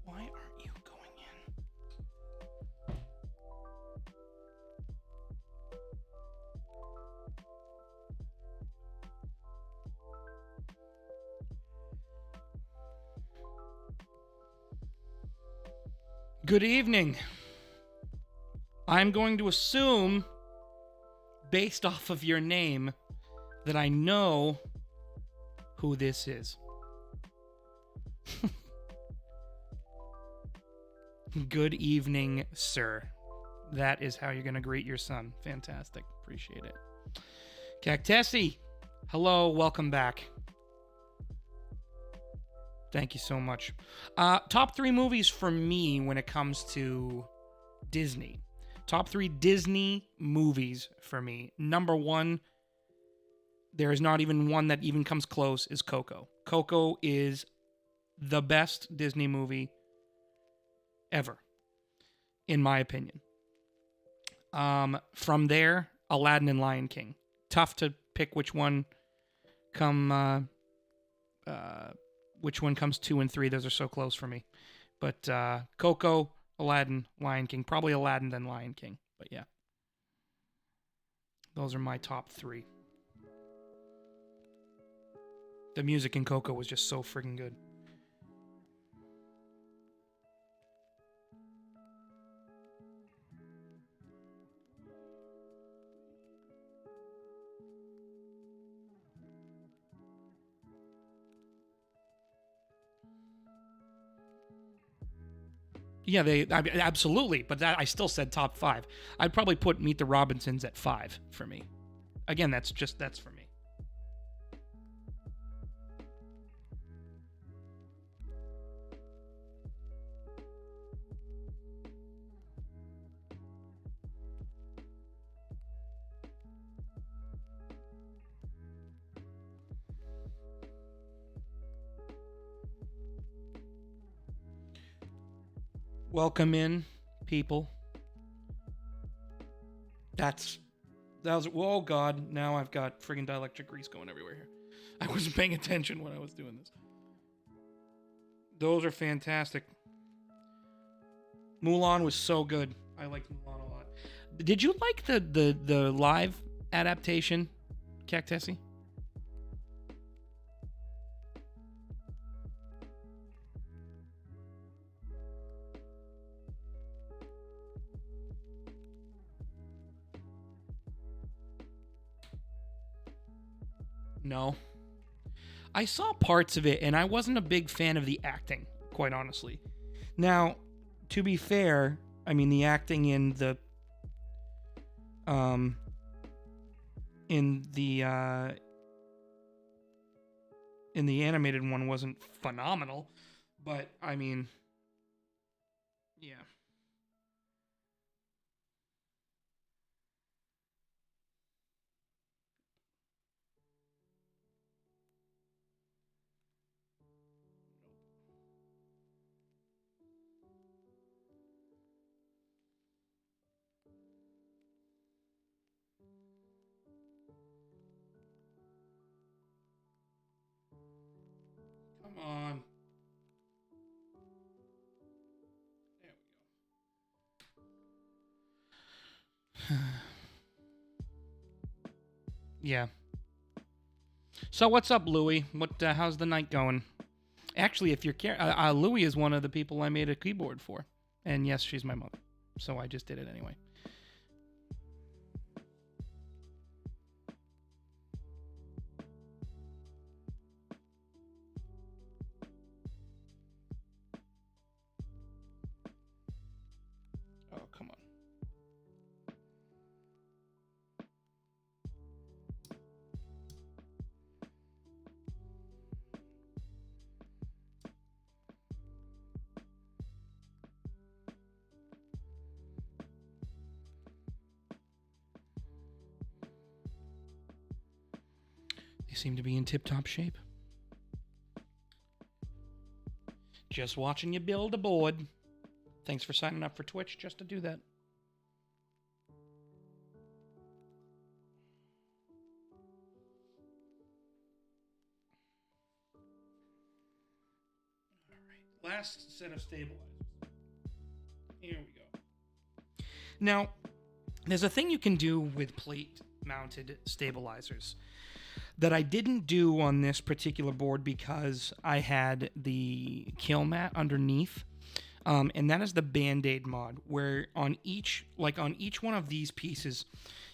Why aren't you going in? Good evening. I'm going to assume, based off of your name, that I know who this is. Good evening, sir. That is how you're going to greet your son. Fantastic. Appreciate it. Cactesi, hello. Welcome back. Thank you so much. Top 3 movies for me when it comes to Disney. Top 3 Disney movies for me. Number 1, there is not even one that even comes close, is Coco. Coco is the best Disney movie ever, in my opinion. From there, Aladdin and Lion King. Tough to pick which one which one comes 2 and 3. Those are so close for me. But Coco, Aladdin, Lion King. Probably Aladdin, then Lion King. But yeah. Those are my top 3. The music in Coco was just so freaking good. Yeah, absolutely, but that I still said top 5. I'd probably put Meet the Robinsons at 5 for me. Again, that's for me. Welcome in, people. That was, oh god, now I've got friggin' dielectric grease going everywhere here. I wasn't paying attention when I was doing this. Those are fantastic. Mulan was so good. I liked Mulan a lot. Did you like the live adaptation, Cactesi? No. I saw parts of it, and I wasn't a big fan of the acting, quite honestly. Now, to be fair, I mean, the acting in the animated one wasn't phenomenal, but I mean, yeah. Come on. There we go. Yeah. So what's up, Louie? How's the night going? Actually, if you're Louie is one of the people I made a keyboard for, and yes, she's my mother. So I just did it anyway. Oh, come on. They seem to be in tip-top shape. Just watching you build a board. Thanks for signing up for Twitch just to do that. All right, last set of stabilizers. Here we go. Now, there's a thing you can do with plate-mounted stabilizers that I didn't do on this particular board because I had the Kilmat underneath. And that is the Band-Aid mod, where on each one of these pieces,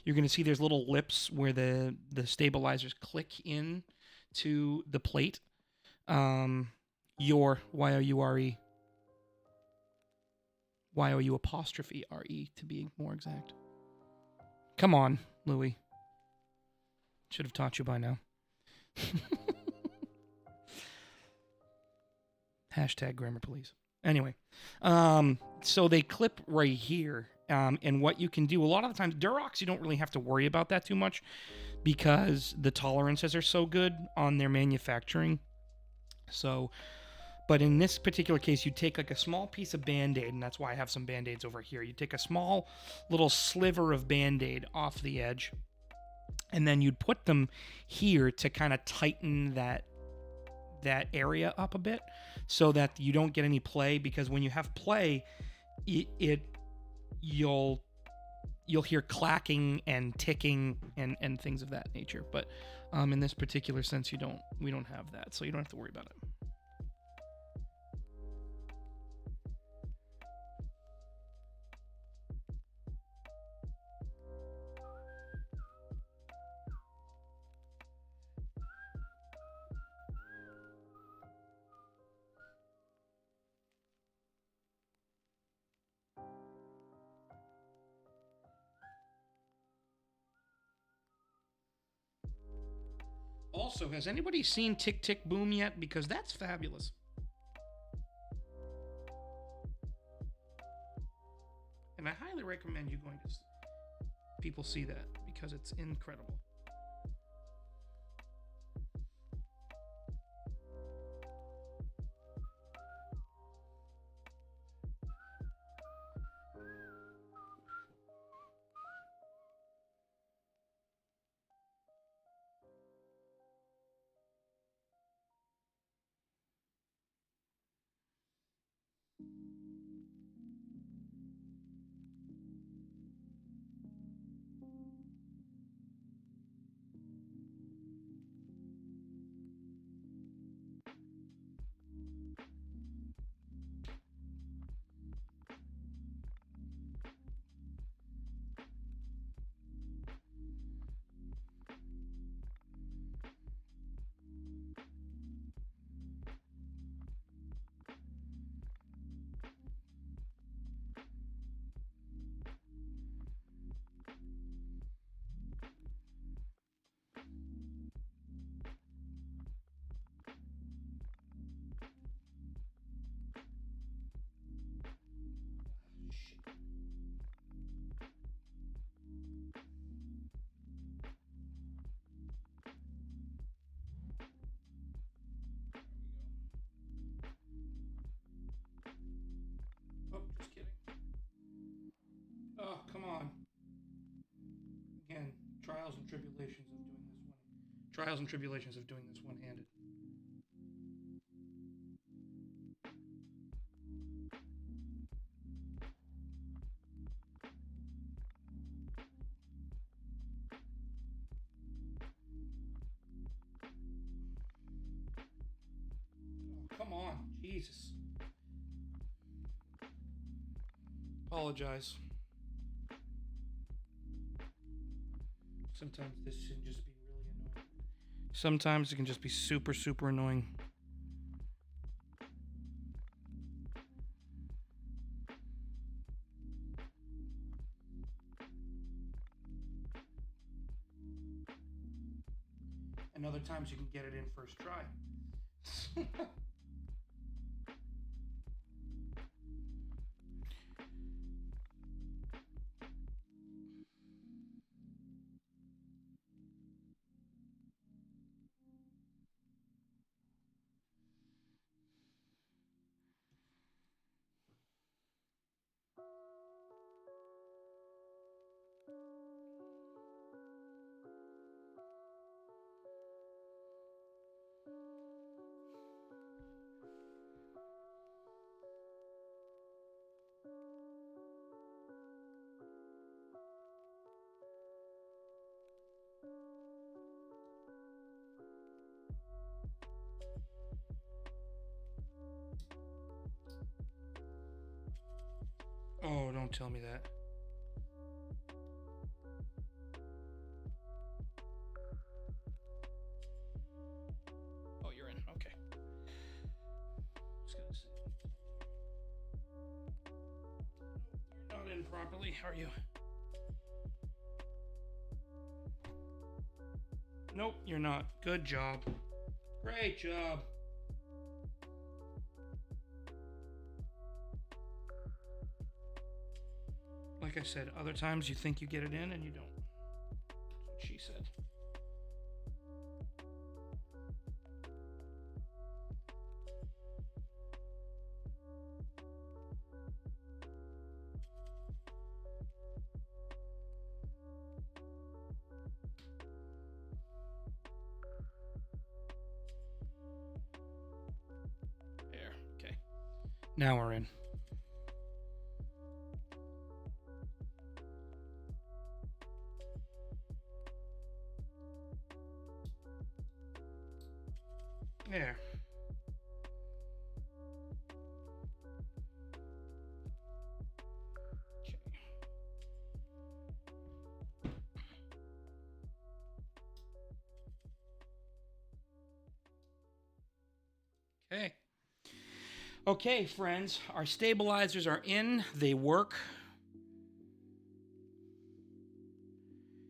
you're going to see there's little lips where the stabilizers click in to the plate. Your Y-O-U-R-E. Y-O-U apostrophe R-E, to be more exact. Come on, Louie. Should have taught you by now. Hashtag grammar police. Anyway, so they clip right here, and what you can do, a lot of the times, Durocks, you don't really have to worry about that too much because the tolerances are so good on their manufacturing. So, but in this particular case, you take like a small piece of Band-Aid, and that's why I have some Band-Aids over here. You take a small little sliver of Band-Aid off the edge, and then you'd put them here to kind of tighten that area up a bit so that you don't get any play, because when you have play, you'll hear clacking and ticking and things of that nature. But in this particular sense, we don't have that, so you don't have to worry about it. Also, has anybody seen Tick Tick Boom yet? Because that's fabulous. And I highly recommend you going to people see that because it's incredible. Just kidding. Oh, come on. Again, trials and tribulations of doing this one. Trials and tribulations of doing this one-handed. Jesus. Apologize. Sometimes this should just be really annoying. Sometimes it can just be super, super annoying. And other times you can get it in first try. Oh, don't tell me that. Oh, you're in. Okay. Just gonna say. You're not in properly, are you? Nope, you're not. Good job. Great job. Like I said, other times you think you get it in and you don't. That's what she said. There, okay. Now we're in. There. Okay. Okay, friends, our stabilizers are in. They work.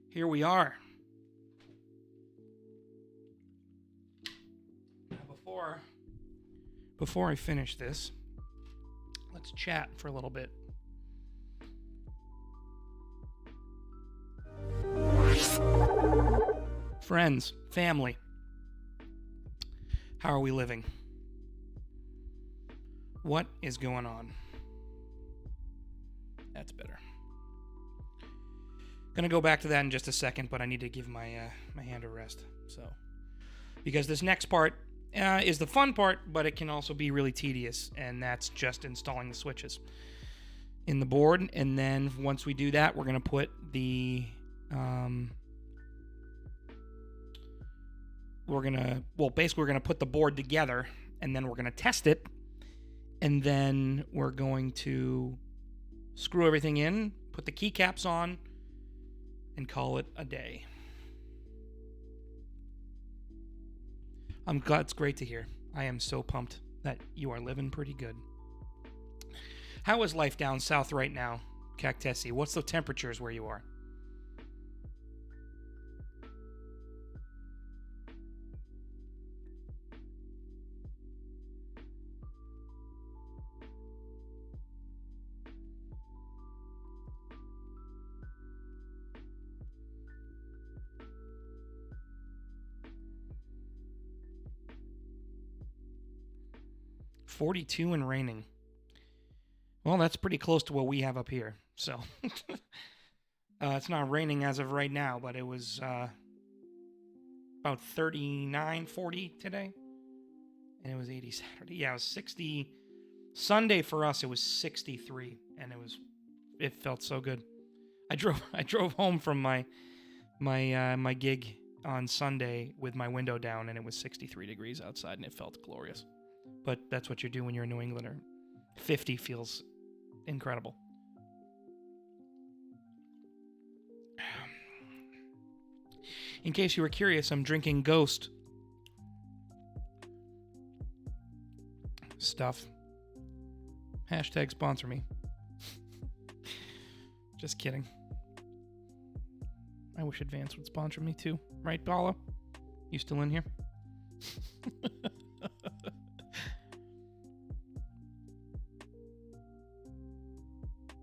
Here we are. Now, before I finish this, let's chat for a little bit. Friends, family, how are we living? What is going on? That's better. Gonna go back to that in just a second, but I need to give my my hand a rest. So, because this next part is the fun part, but it can also be really tedious, and that's just installing the switches in the board. And then once we do that, we're gonna put the we're gonna put the board together, and then we're gonna test it. And then we're going to screw everything in, put the keycaps on, and call it a day. I'm glad. It's great to hear. I am so pumped that you are living pretty good. How is life down south right now, Cactesi? What's the temperatures where you are? .42 and raining. Well, that's pretty close to what we have up here. So, it's not raining as of right now, but it was about 39, 40 today. And it was 80 Saturday. Yeah, it was 60. Sunday for us, it was 63. And it felt so good. I drove home from my gig on Sunday with my window down, and it was 63 degrees outside, and it felt glorious. but that's what you do when you're a New Englander. 50 feels incredible. In case you were curious, I'm drinking Ghost stuff. Hashtag sponsor me. Just kidding. I wish Advance would sponsor me too. Right, Paula? You still in here?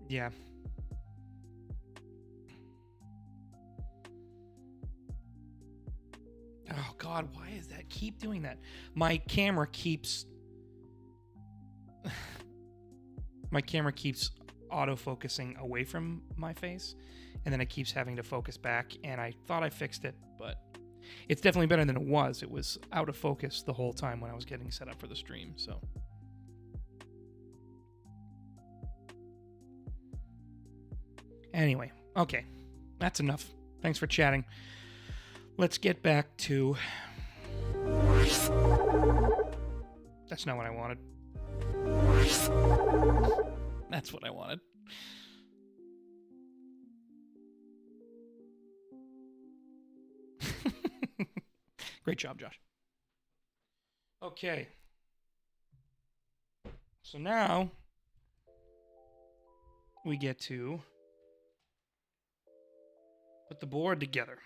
Yeah. Oh, God, why is that? Keep doing that. My camera keeps... my camera keeps autofocusing away from my face, and then it keeps having to focus back, and I thought I fixed it, but it's definitely better than it was. It was out of focus the whole time when I was getting set up for the stream, so... Anyway, okay. That's enough. Thanks for chatting. Let's get back to... That's not what I wanted. That's what I wanted. Great job, Josh. Okay. So now we get to put the board together.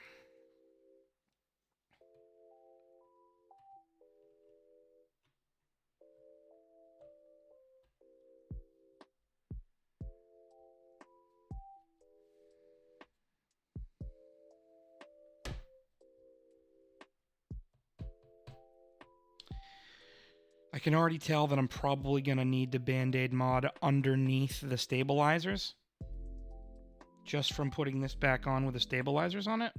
I can already tell that I'm probably going to need the Band-Aid mod underneath the stabilizers. Just from putting this back on with the stabilizers on it.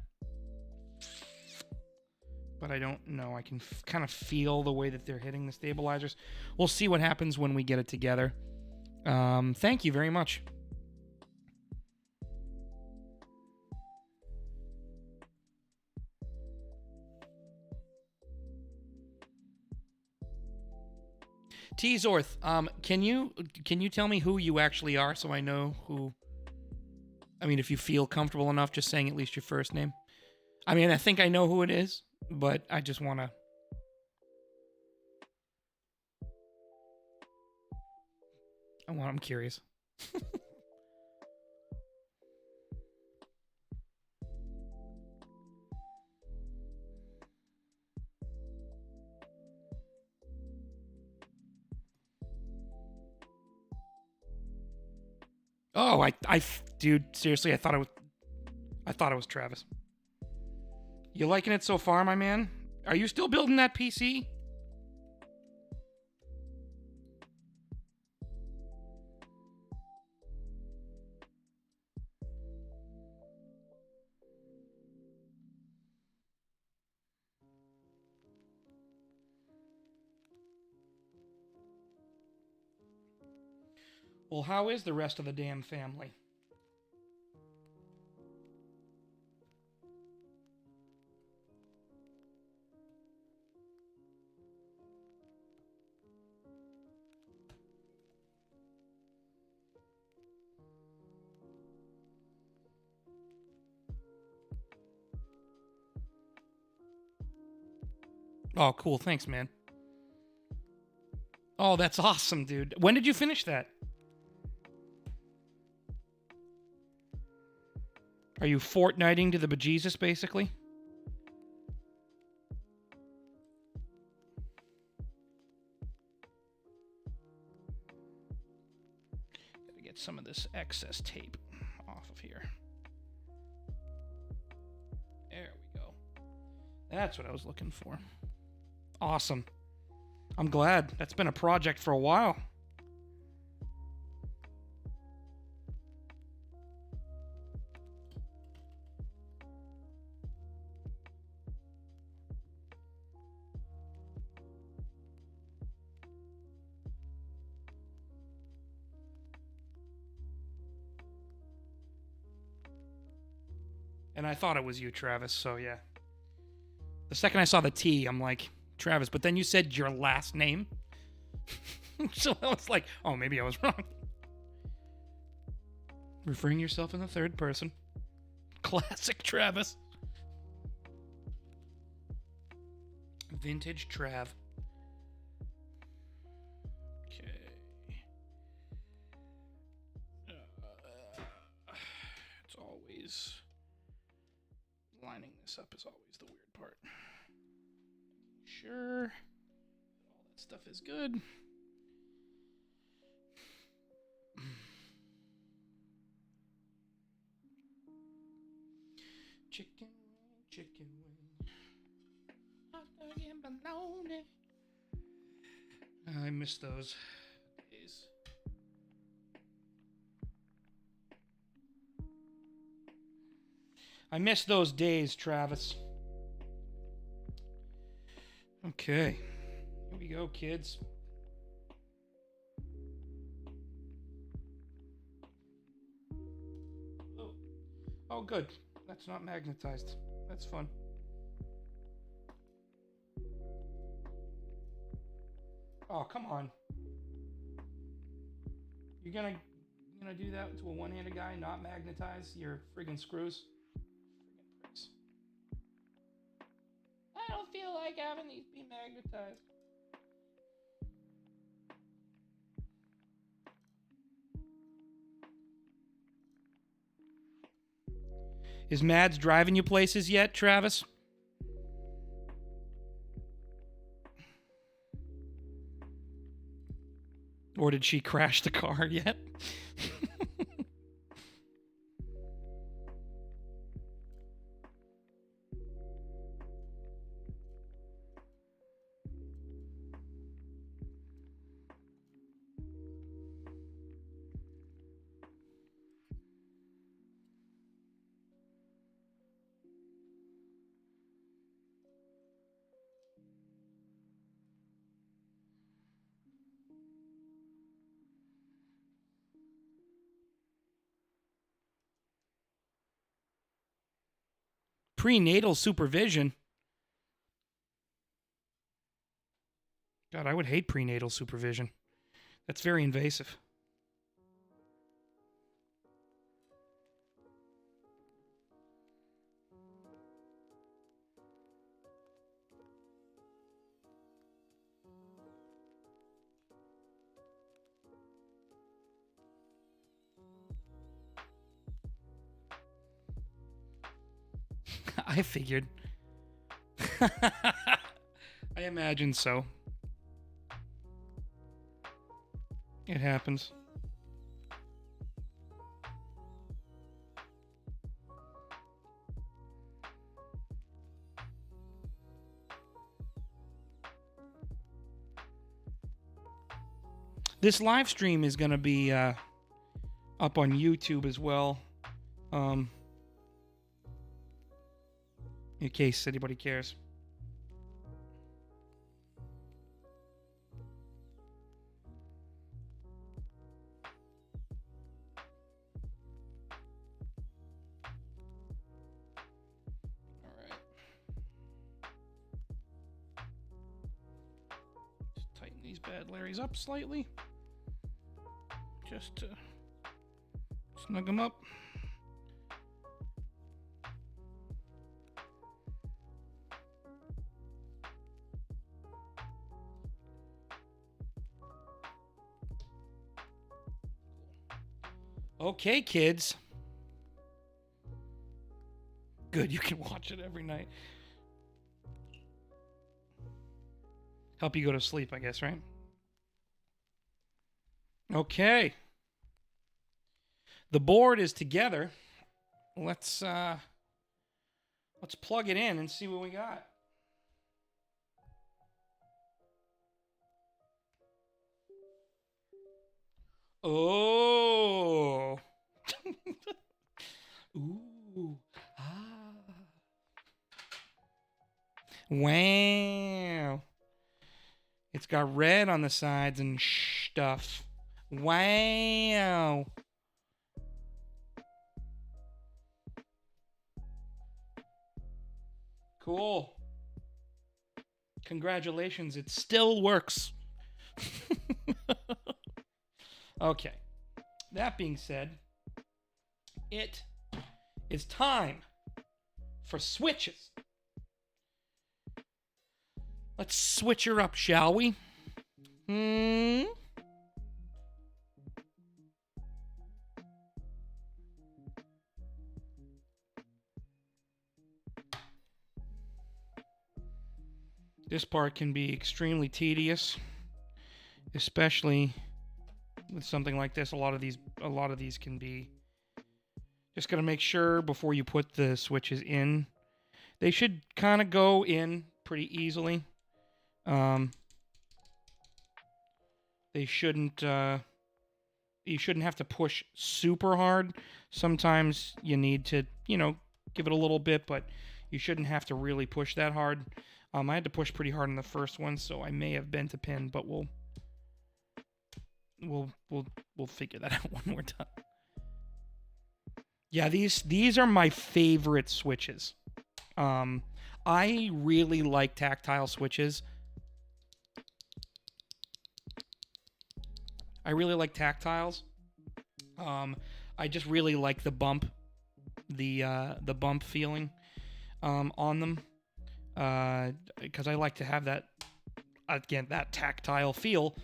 But I don't know. I can kind of feel the way that they're hitting the stabilizers. We'll see what happens when we get it together. Thank you very much. T Zorth, can you tell me who you actually are so I know who? I mean, if you feel comfortable enough just saying at least your first name. I mean, I think I know who it is, but I just want to... I'm curious. Oh, dude, seriously, I thought it was Travis. You liking it so far, my man? Are you still building that PC? Well, how is the rest of the damn family? Oh, cool. Thanks, man. Oh, that's awesome, dude. When did you finish that? Are you Fortniting to the bejesus, basically? Gotta get some of this excess tape off of here. There we go. That's what I was looking for. Awesome. I'm glad. That's been a project for a while. And I thought it was you, Travis, so yeah. The second I saw the T, I'm like, Travis, but then you said your last name. So I was like, oh, maybe I was wrong. Referring yourself in the third person. Classic Travis. Vintage Trav. Okay. It's always... lining this up is always the weird part. Sure. All that stuff is good. Chicken wing, chicken wing. Hot dog and bologna. I miss those days. I miss those days, Travis. Okay. Here we go, kids. Oh, good. That's not magnetized. That's fun. Oh, come on. You're gonna do that to a one-handed guy, not magnetize your friggin' screws? Friggin' pricks. I don't feel like having these be magnetized. Is Mads driving you places yet, Travis? Or did she crash the car yet? Prenatal supervision. God, I would hate prenatal supervision. That's very invasive. I figured. I imagine so. It happens. This live stream is going to be up on YouTube as well. In case anybody cares. All right. Just tighten these bad Larrys up slightly. Just to snug them up. Okay, kids. Good, you can watch it every night. Help you go to sleep, I guess, right? Okay. The board is together. Let's plug it in and see what we got. Oh. Ooh. Ah. Wow. It's got red on the sides and stuff. Wow. Cool. Congratulations. It still works. Okay. That being said, it is time for switches. Let's switch her up, shall we? This part can be extremely tedious, especially with something like this. A lot of these can be. Just gotta make sure before you put the switches in. They should kind of go in pretty easily. They shouldn't. You shouldn't have to push super hard. Sometimes you need to, give it a little bit, but you shouldn't have to really push that hard. I had to push pretty hard in the first one, so I may have bent a pin, but we'll figure that out when we're done. Yeah, these are my favorite switches. I really like tactile switches. I really like tactiles. I just really like the bump, the bump feeling on them, because I like to have that, again, that tactile feel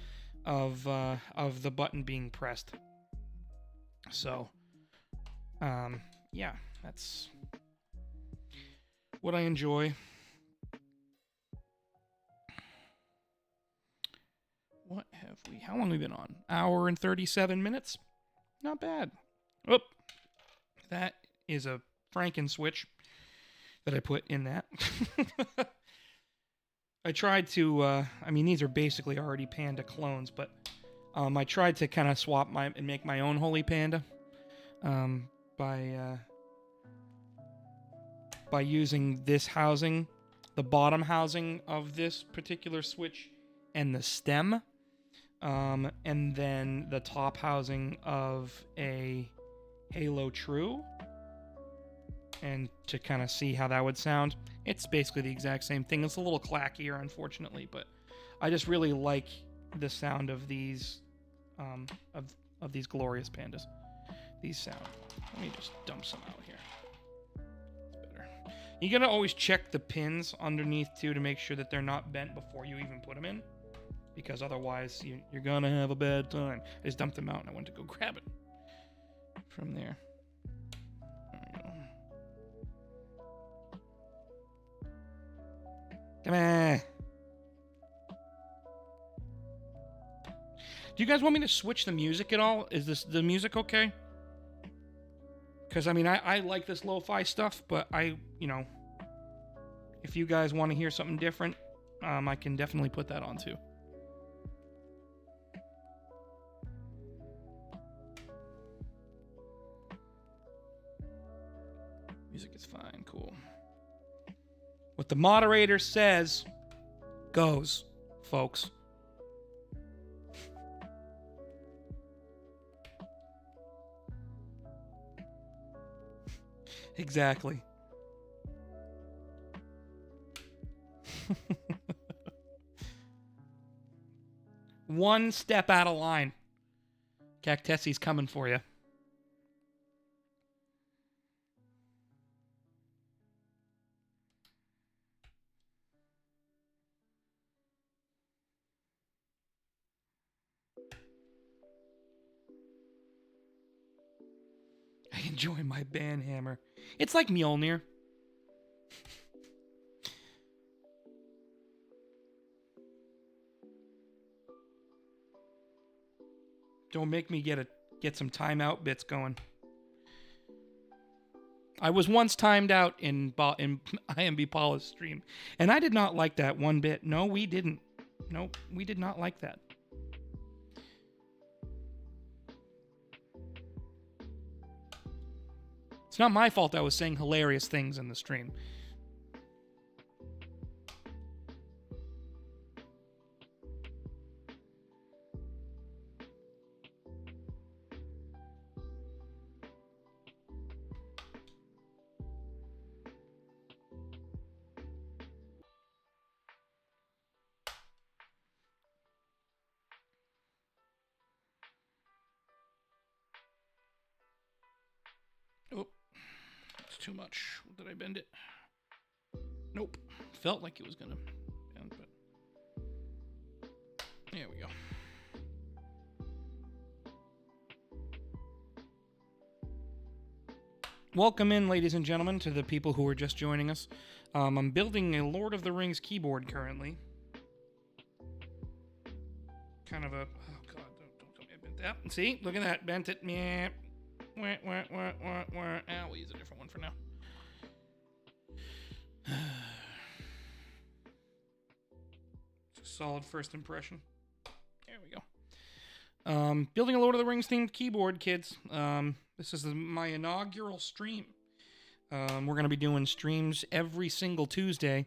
of the button being pressed. So, yeah, that's what I enjoy. How long have we been on? Hour and 37 minutes? Not bad. Oh, that is a Franken switch that I put in that. I tried to, these are basically already Panda clones, but I tried to kind of swap and make my own Holy Panda by using this housing, the bottom housing of this particular switch, and the stem. And then the top housing of a Halo True. And to kind of see how that would sound. It's basically the exact same thing. It's a little clackier, unfortunately, but I just really like the sound of these, of these glorious Pandas. These sound. Let me just dump some out here. It's better. You gotta always check the pins underneath, too, to make sure that they're not bent before you even put them in. Because otherwise, you're gonna have a bad time. I just dumped them out and I went to go grab it from there. There we go. Come on. Do you guys want me to switch the music at all? Is the music okay? Because, I like this lo-fi stuff, but if you guys want to hear something different, I can definitely put that on too. Music is fine, cool. What the moderator says goes, folks. Exactly. One step out of line. Cactessi's coming for you. I enjoy my band hammer. It's like Mjolnir. Don't make me get some timeout bits going. I was once timed out in IMB Paula's stream, and I did not like that one bit. No, we didn't. Nope, we did not like that. It's not my fault I was saying hilarious things in the stream. Oh, it's too much. Did I bend it? Nope. Felt like it was gonna bend, but there we go. Welcome in, ladies and gentlemen, to the people who are just joining us. I'm building a Lord of the Rings keyboard currently. Kind of a... Oh, God, don't tell me I bent that. See? Look at that. Bent it. Meh. Wah, wah, wah, wah, wah. Ah, we'll use a different one for now. It's a solid first impression. There we go. Building a Lord of the Rings themed keyboard, kids. This is my inaugural stream. We're going to be doing streams every single Tuesday.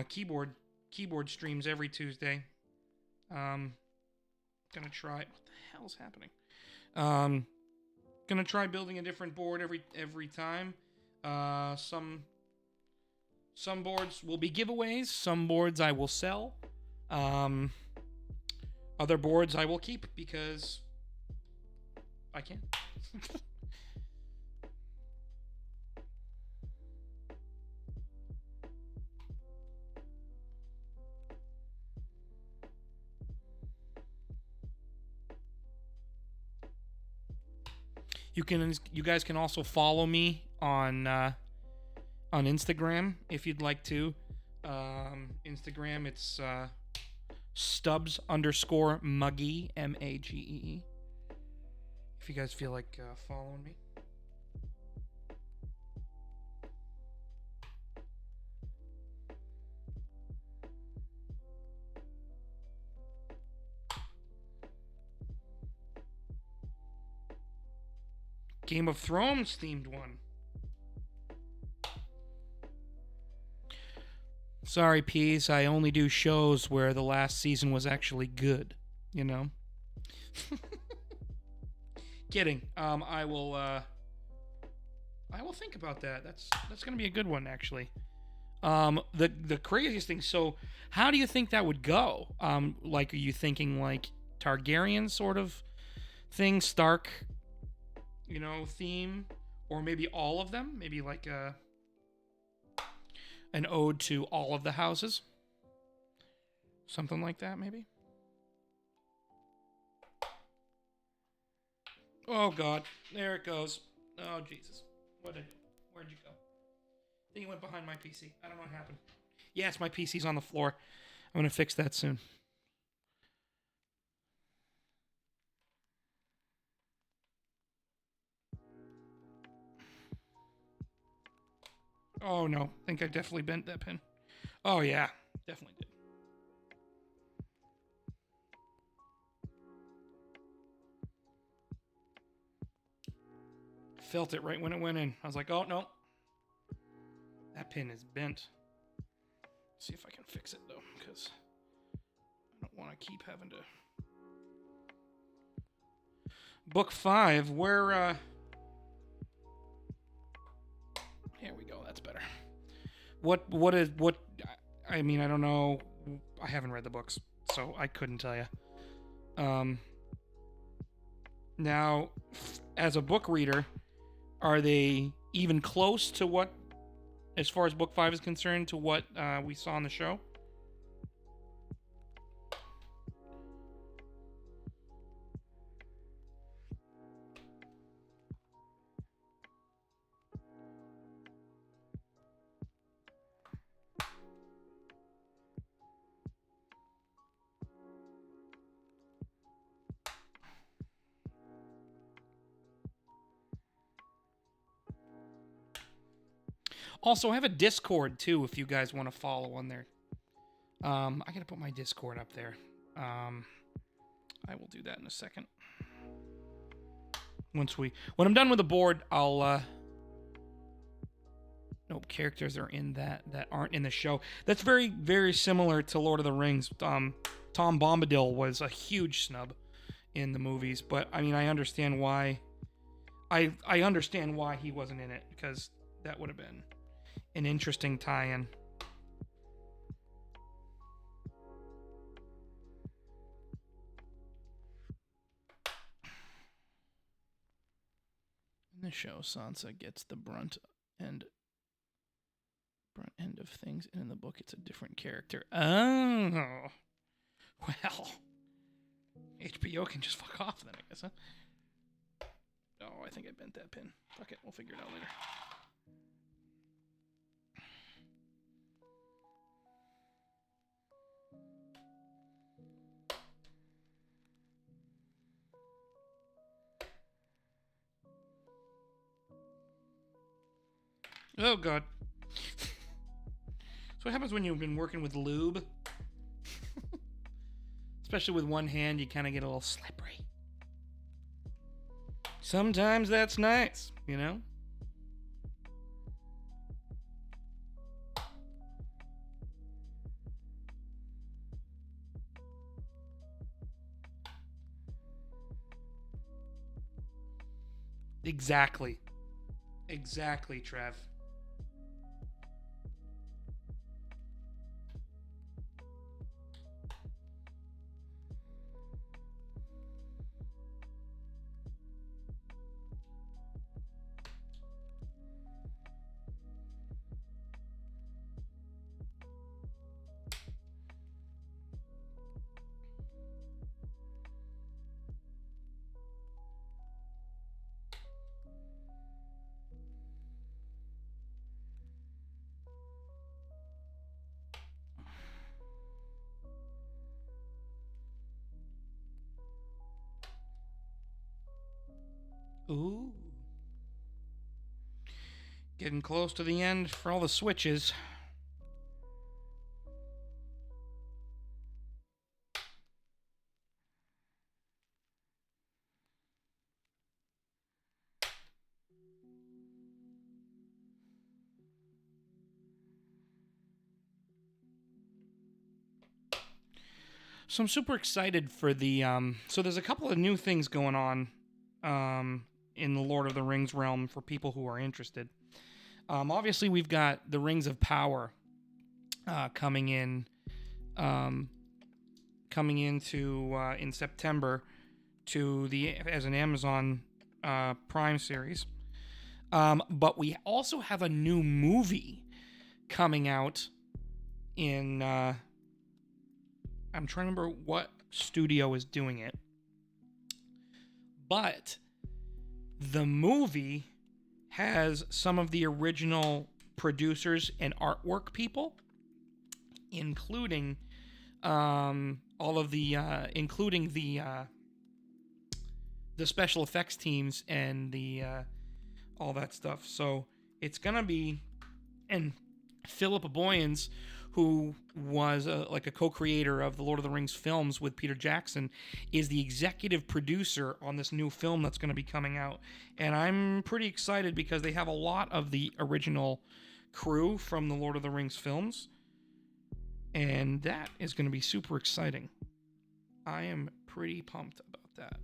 Keyboard streams every Tuesday. Gonna try... What the hell's happening? Gonna try building a different board every time. Some boards will be giveaways. Some boards I will sell. Other boards I will keep because I can. You guys can also follow me on Instagram if you'd like to. Instagram, it's Stubbs_Muggy, MAGEE. If you guys feel like following me. Game of Thrones themed one. Sorry, Peas, I only do shows where the last season was actually good, you know? Kidding. I will think about that. That's going to be a good one, actually. The craziest thing, so how do you think that would go? Like, are you thinking like Targaryen sort of thing, Stark, you know, theme, or maybe all of them? Maybe like an ode to all of the houses? Something like that, maybe? Oh, God. There it goes. Oh, Jesus. Where'd you go? I think you went behind my PC. I don't know what happened. Yes, my PC's on the floor. I'm going to fix that soon. Oh, no. I think I definitely bent that pin. Oh, yeah. Definitely did. Felt it right when it went in. I was like, oh, no. That pin is bent. See if I can fix it, though, because I don't want to keep having to... Book 5, where, Here we go, that's better. I mean, I don't know. I haven't read the books, so I couldn't tell you. Now, as a book reader, are they even close to what, as far as Book 5 is concerned, to what we saw on the show? Also, I have a Discord, too, if you guys want to follow on there. I gotta put my Discord up there. I will do that in a second. When I'm done with the board, I'll, Nope, characters are in that aren't in the show. That's very, very similar to Lord of the Rings. Tom Bombadil was a huge snub in the movies, but, I mean, I understand why... I understand why he wasn't in it, because that would have been an interesting tie-in. In the show, Sansa gets the brunt end of things, and in the book, it's a different character. Oh, well, HBO can just fuck off then, I guess, huh? Oh, I think I bent that pin. Fuck it, we'll figure it out later. Oh, God. So what happens when you've been working with lube? Especially with one hand, you kind of get a little slippery. Sometimes that's nice, you know? Exactly. Exactly, Trev. Ooh. Getting close to the end for all the switches. So I'm super excited for the so there's a couple of new things going on in the Lord of the Rings realm for people who are interested. Obviously we've got the Rings of Power coming in in September to the as an Amazon Prime series. But we also have a new movie coming out in I'm trying to remember what studio is doing it. But the movie has some of the original producers and artwork people, including including the special effects teams and the all that stuff. So it's gonna be, and Philip Boyens, who was like a co-creator of the Lord of the Rings films with Peter Jackson, is the executive producer on this new film that's going to be coming out. And I'm pretty excited because they have a lot of the original crew from the Lord of the Rings films. And that is going to be super exciting. I am pretty pumped about that.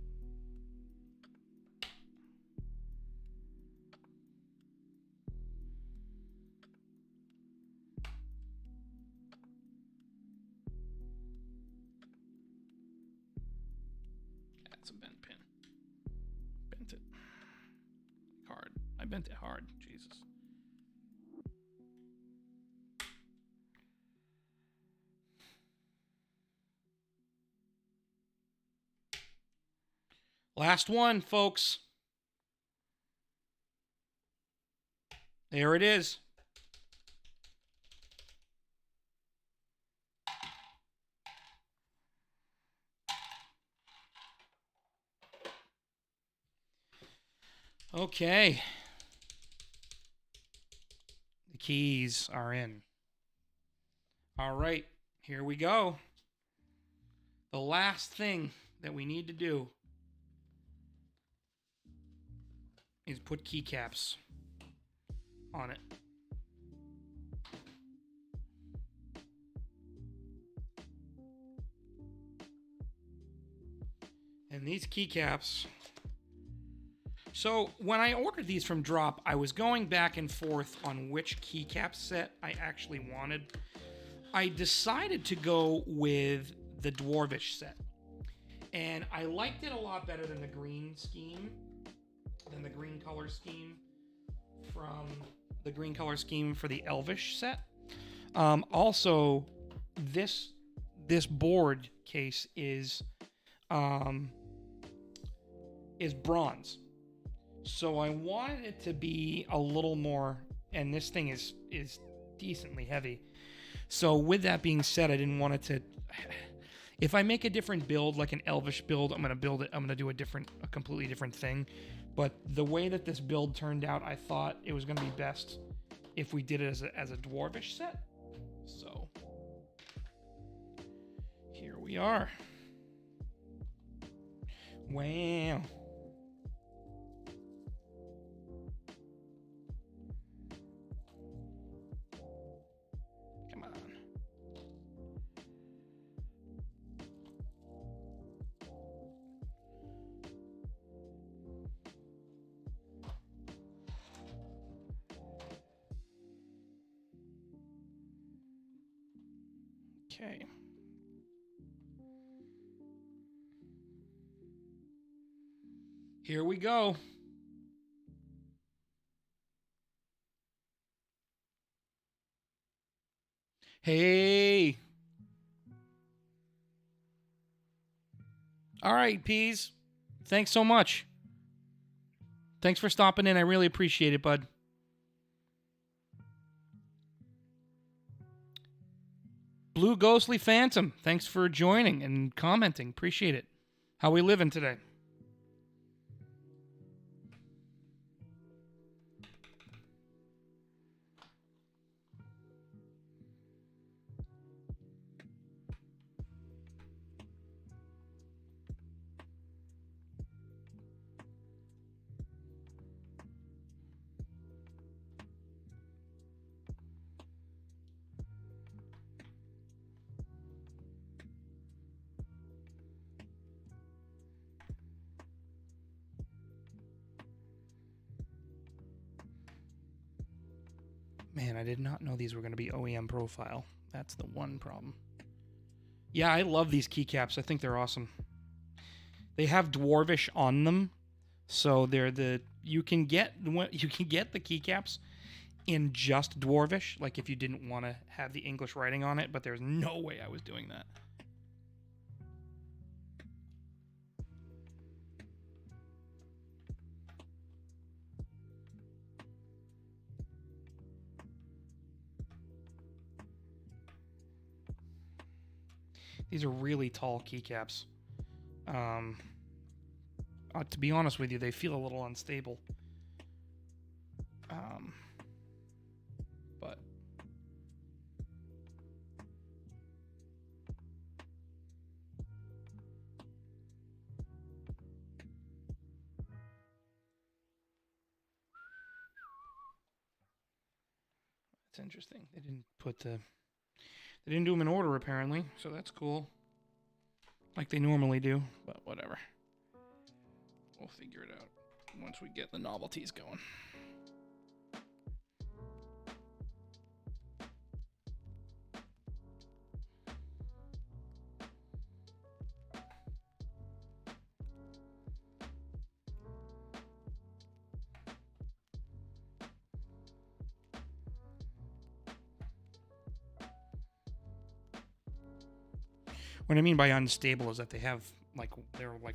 That's a bent pin. Bent it hard. I bent it hard. Jesus. Last one, folks. There it is. Okay. The keys are in. All right, here we go. The last thing that we need to do is put keycaps on it. And these keycaps. So when I ordered these from Drop, I was going back and forth on which keycap set I actually wanted. I decided to go with the Dwarvish set. And I liked it a lot better than the green scheme. than the green color scheme from the green color scheme for the Elvish set. Also, this board case is bronze, so I wanted it to be a little more. And this thing is decently heavy. So with that being said, I didn't want it to. If I make a different build, like an Elvish build, I'm gonna do a completely different thing. But the way that this build turned out, I thought it was gonna be best if we did it as a Dwarvish set. So here we are. Wow. Come on. Okay. Here we go. Hey. All right, Peas. Thanks so much. Thanks for stopping in. I really appreciate it, bud. Blue Ghostly Phantom, thanks for joining and commenting. Appreciate it. How we living today? Man, I did not know these were going to be OEM profile. That's the one problem. Yeah, I love these keycaps. I think they're awesome. They have Dwarvish on them, so they're you can get the keycaps in just Dwarvish, like if you didn't want to have the English writing on it, but there's no way I was doing that. These are really tall keycaps. To be honest with you, they feel a little unstable. But it's interesting. They didn't do them in order apparently, so that's cool. Like they normally do, but whatever. We'll figure it out once we get the novelties going. What I mean by unstable is that they're like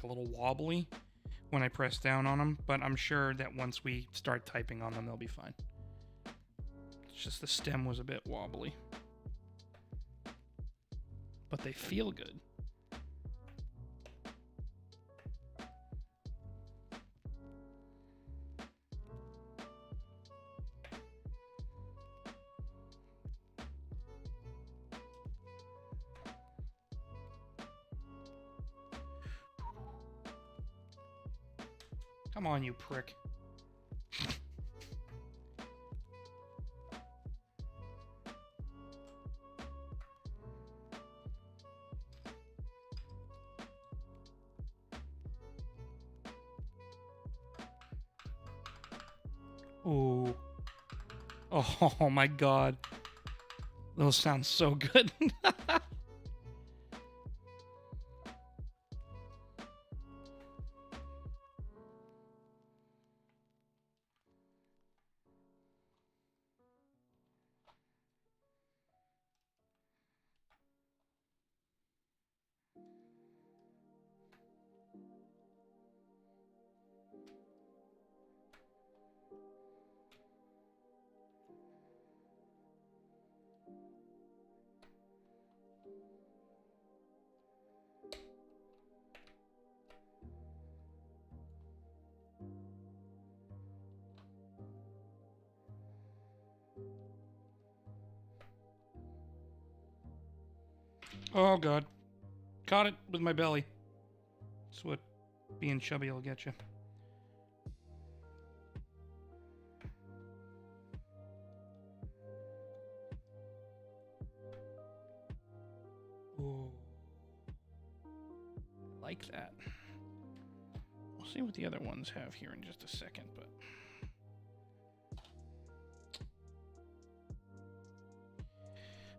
a little wobbly when I press down on them, but I'm sure that once we start typing on them, they'll be fine. It's just the stem was a bit wobbly. But they feel good. Come on, you prick. Ooh. Oh my god. Those sound so good. Oh, God. Caught it with my belly. That's what being chubby will get you. Ooh. Like that. We'll see what the other ones have here in just a second, but...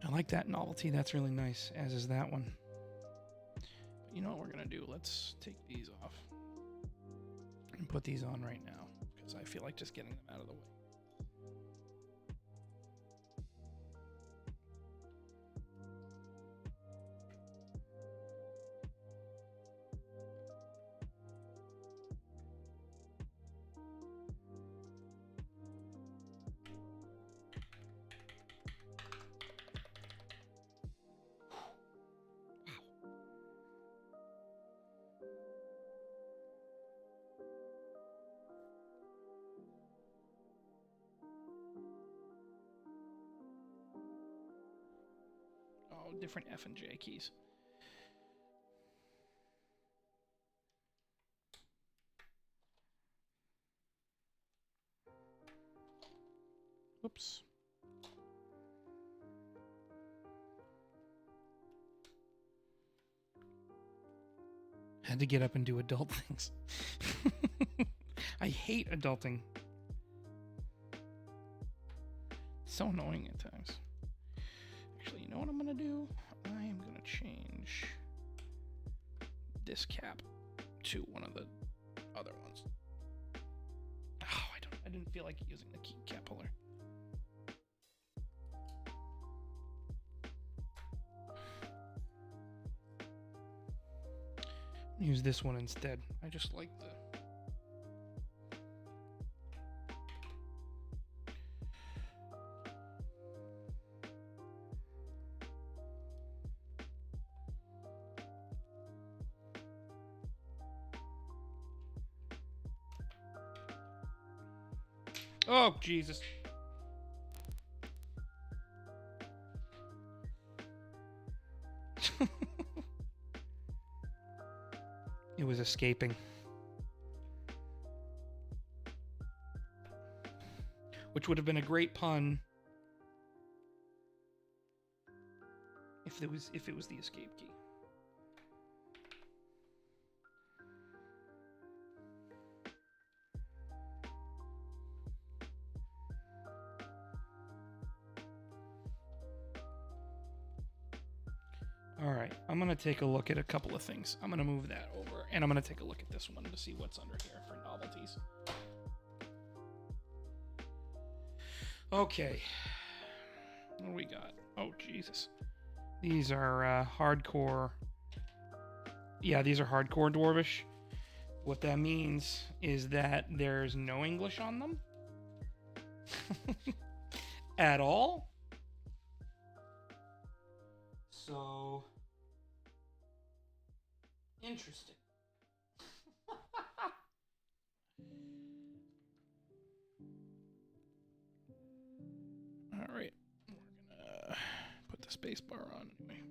I like that novelty. That's really nice, as is that one. But you know what we're going to do? Let's take these off and put these on right now, because I feel like just getting them out of the way. Oh, different F and J keys. Whoops. Had to get up and do adult things. I hate adulting. So annoying at times. Actually, you know what I'm gonna do? I am gonna change this cap to one of the other ones. Oh, I didn't feel like using the keycap puller. Use this one instead. I just like the... Oh, Jesus. It was escaping. Which would have been a great pun if it was the escape key. All right, I'm going to take a look at a couple of things. I'm going to move that over, and I'm going to take a look at this one to see what's under here for novelties. Okay. What do we got? Oh, Jesus. These are hardcore. Yeah, these are hardcore Dwarvish. What that means is that there's no English on them. At all. So... interesting. All right, we're gonna put the space bar on anyway.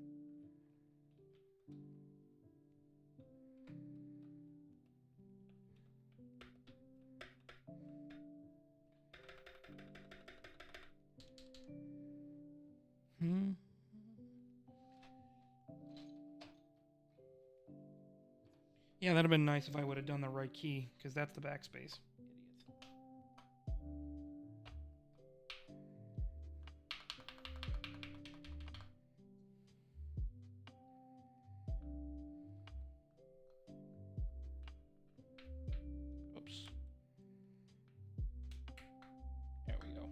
Yeah, that'd have been nice if I would have done the right key, because that's the backspace. Idiots. Oops. There we go.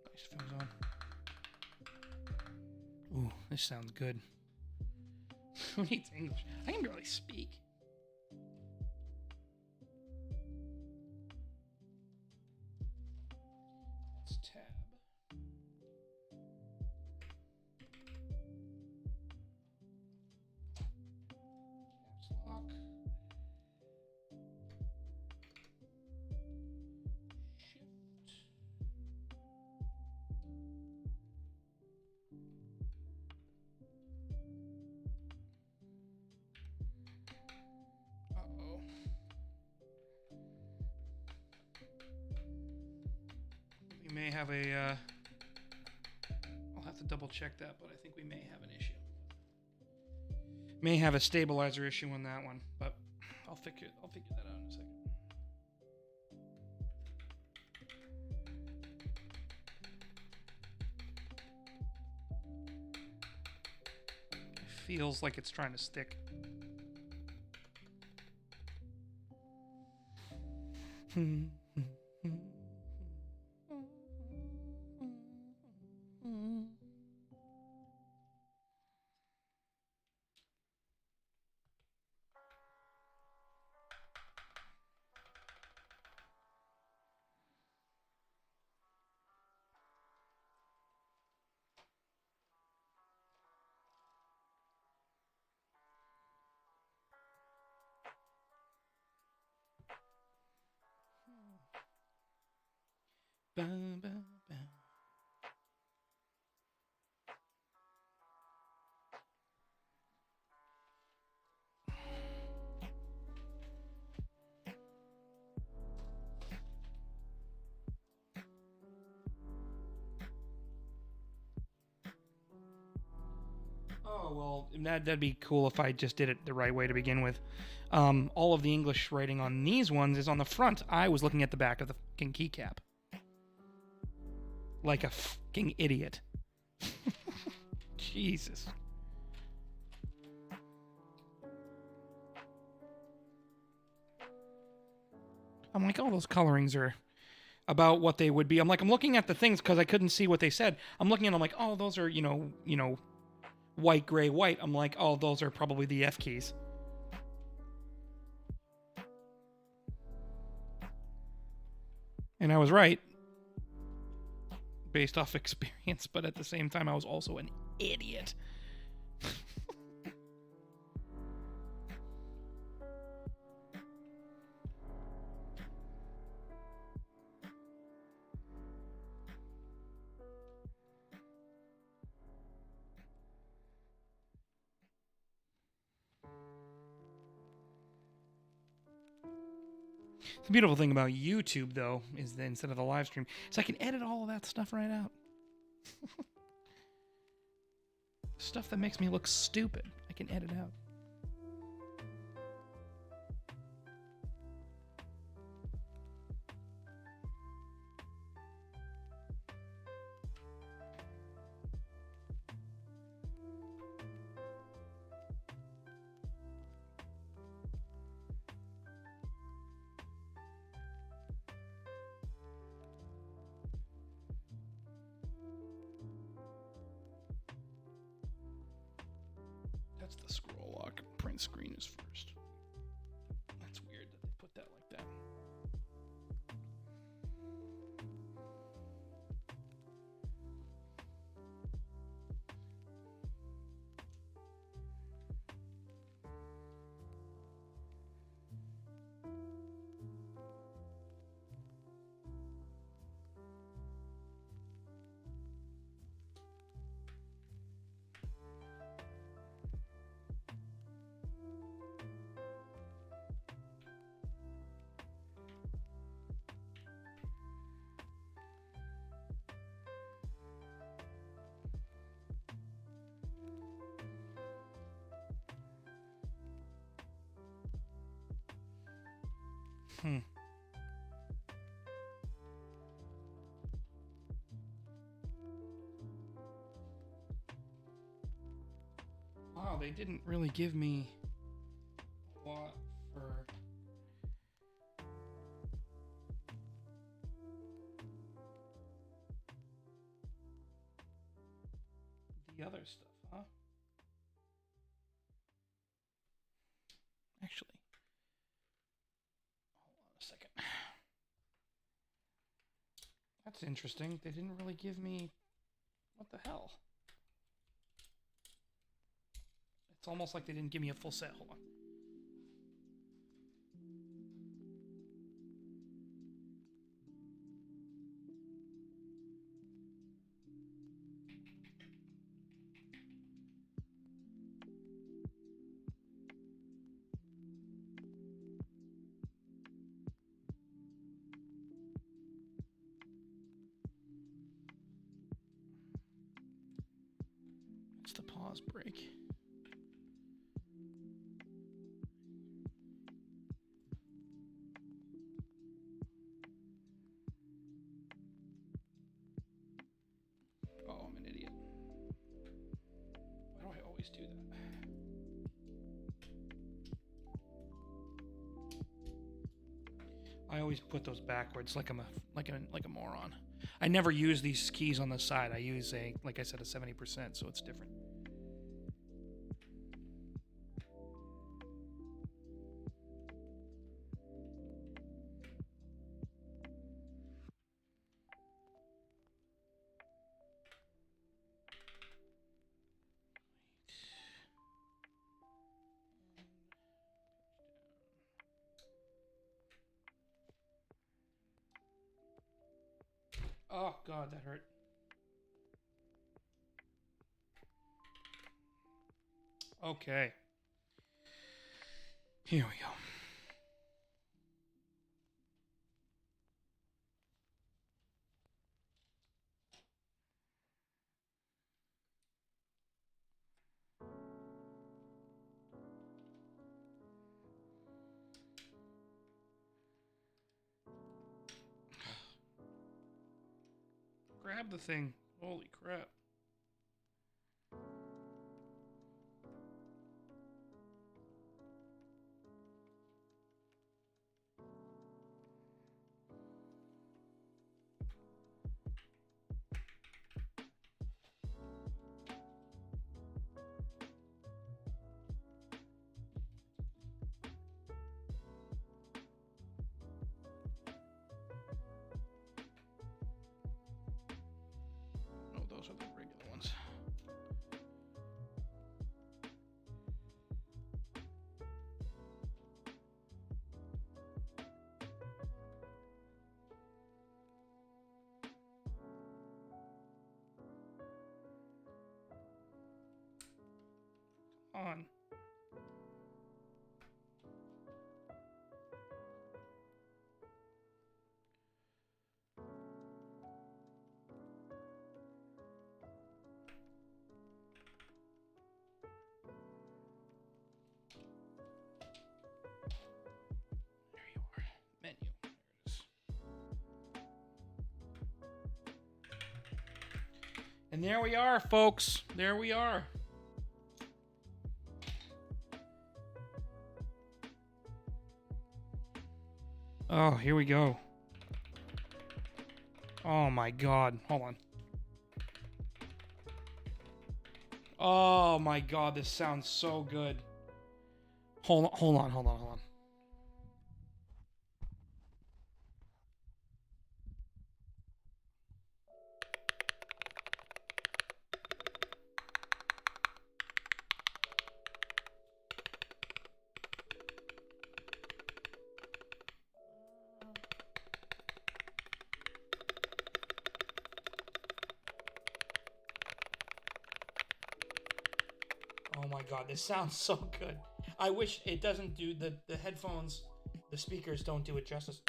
Nice films on. Ooh, this sounds good. Who needs English? I can barely speak. Let's tab. Caps lock. Shift. may have a, I'll have to double check that, but I think we may have an issue. May have a stabilizer issue on that one, but I'll figure that out in a second. It feels like it's trying to stick. Bum, bum, bum. Oh, well, that'd be cool if I just did it the right way to begin with. All of the English writing on these ones is on the front. I was looking at the back of the fucking keycap. Like a fucking idiot. Jesus. I'm like, oh, those colorings are about what they would be. I'm looking at the things because I couldn't see what they said. I'm looking at them like, oh, those are, you know, white, gray, white. I'm like, oh, those are probably the F keys. And I was right. Based off experience, but at the same time, I was also an idiot. The beautiful thing about YouTube, though, is that instead of the live stream, is I can edit all of that stuff right out. Stuff that makes me look stupid, I can edit out. That's the scroll lock. Print screen is first. That's weird that they put that like that. Wow, they didn't really give me a lot for the other stuff, huh? Actually, hold on a second. That's interesting. They didn't really give me... What the hell? It's almost like they didn't give me a full set. Hold on. What's the pause break? Oh, I'm an idiot. Why do I always do that? I always put those backwards like I'm like a moron. I never use these keys on the side. I use like I said, a 70%, so it's different. Oh, God, that hurt. Okay. Here we go. Grab the thing. Holy crap. Oh, those are the regular ones. On. There you are. Menu. There it is. And there we are, folks. There we are. Oh, here we go. Oh my God. Hold on. Oh my God, this sounds so good. Hold on. Oh my God, this sounds so good. I wish it doesn't do the headphones, the speakers don't do it justice.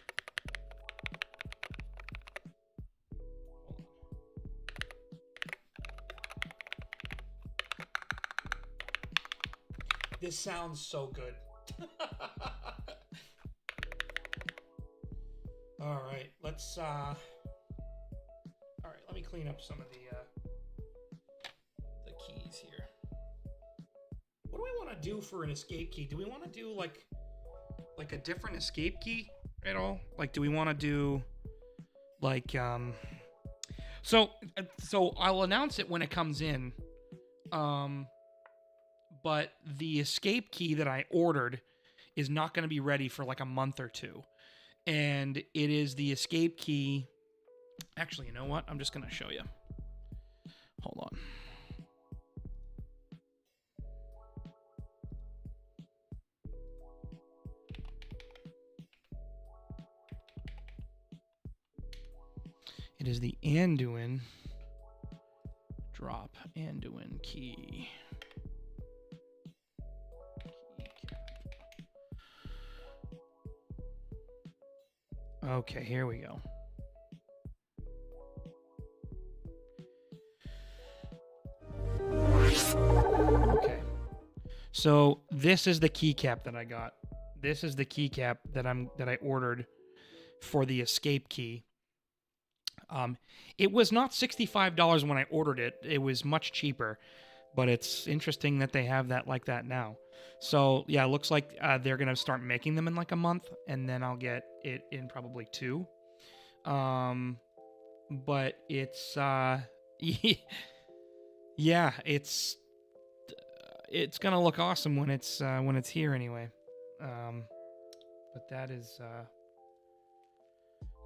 This sounds so good. All right, let's all right, let me clean up some of the keys here. What do we want to do for an escape key? Do we want to do like a different escape key at all? Like, do we want to do like so I'll announce it when it comes in. But the escape key that I ordered is not going to be ready for like a month or two. And it is the escape key. Actually, you know what? I'm just going to show you. Hold on. It is the Anduin drop Anduin key. Okay, here we go. So this is the keycap that I got. This is the keycap that I ordered for the escape key. It was not $65 when I ordered it. It was much cheaper, but it's interesting that they have that like that now. So yeah, it looks like they're gonna start making them in like a month, and then I'll get it in probably 2. But it's yeah, it's gonna look awesome when it's here anyway. But that is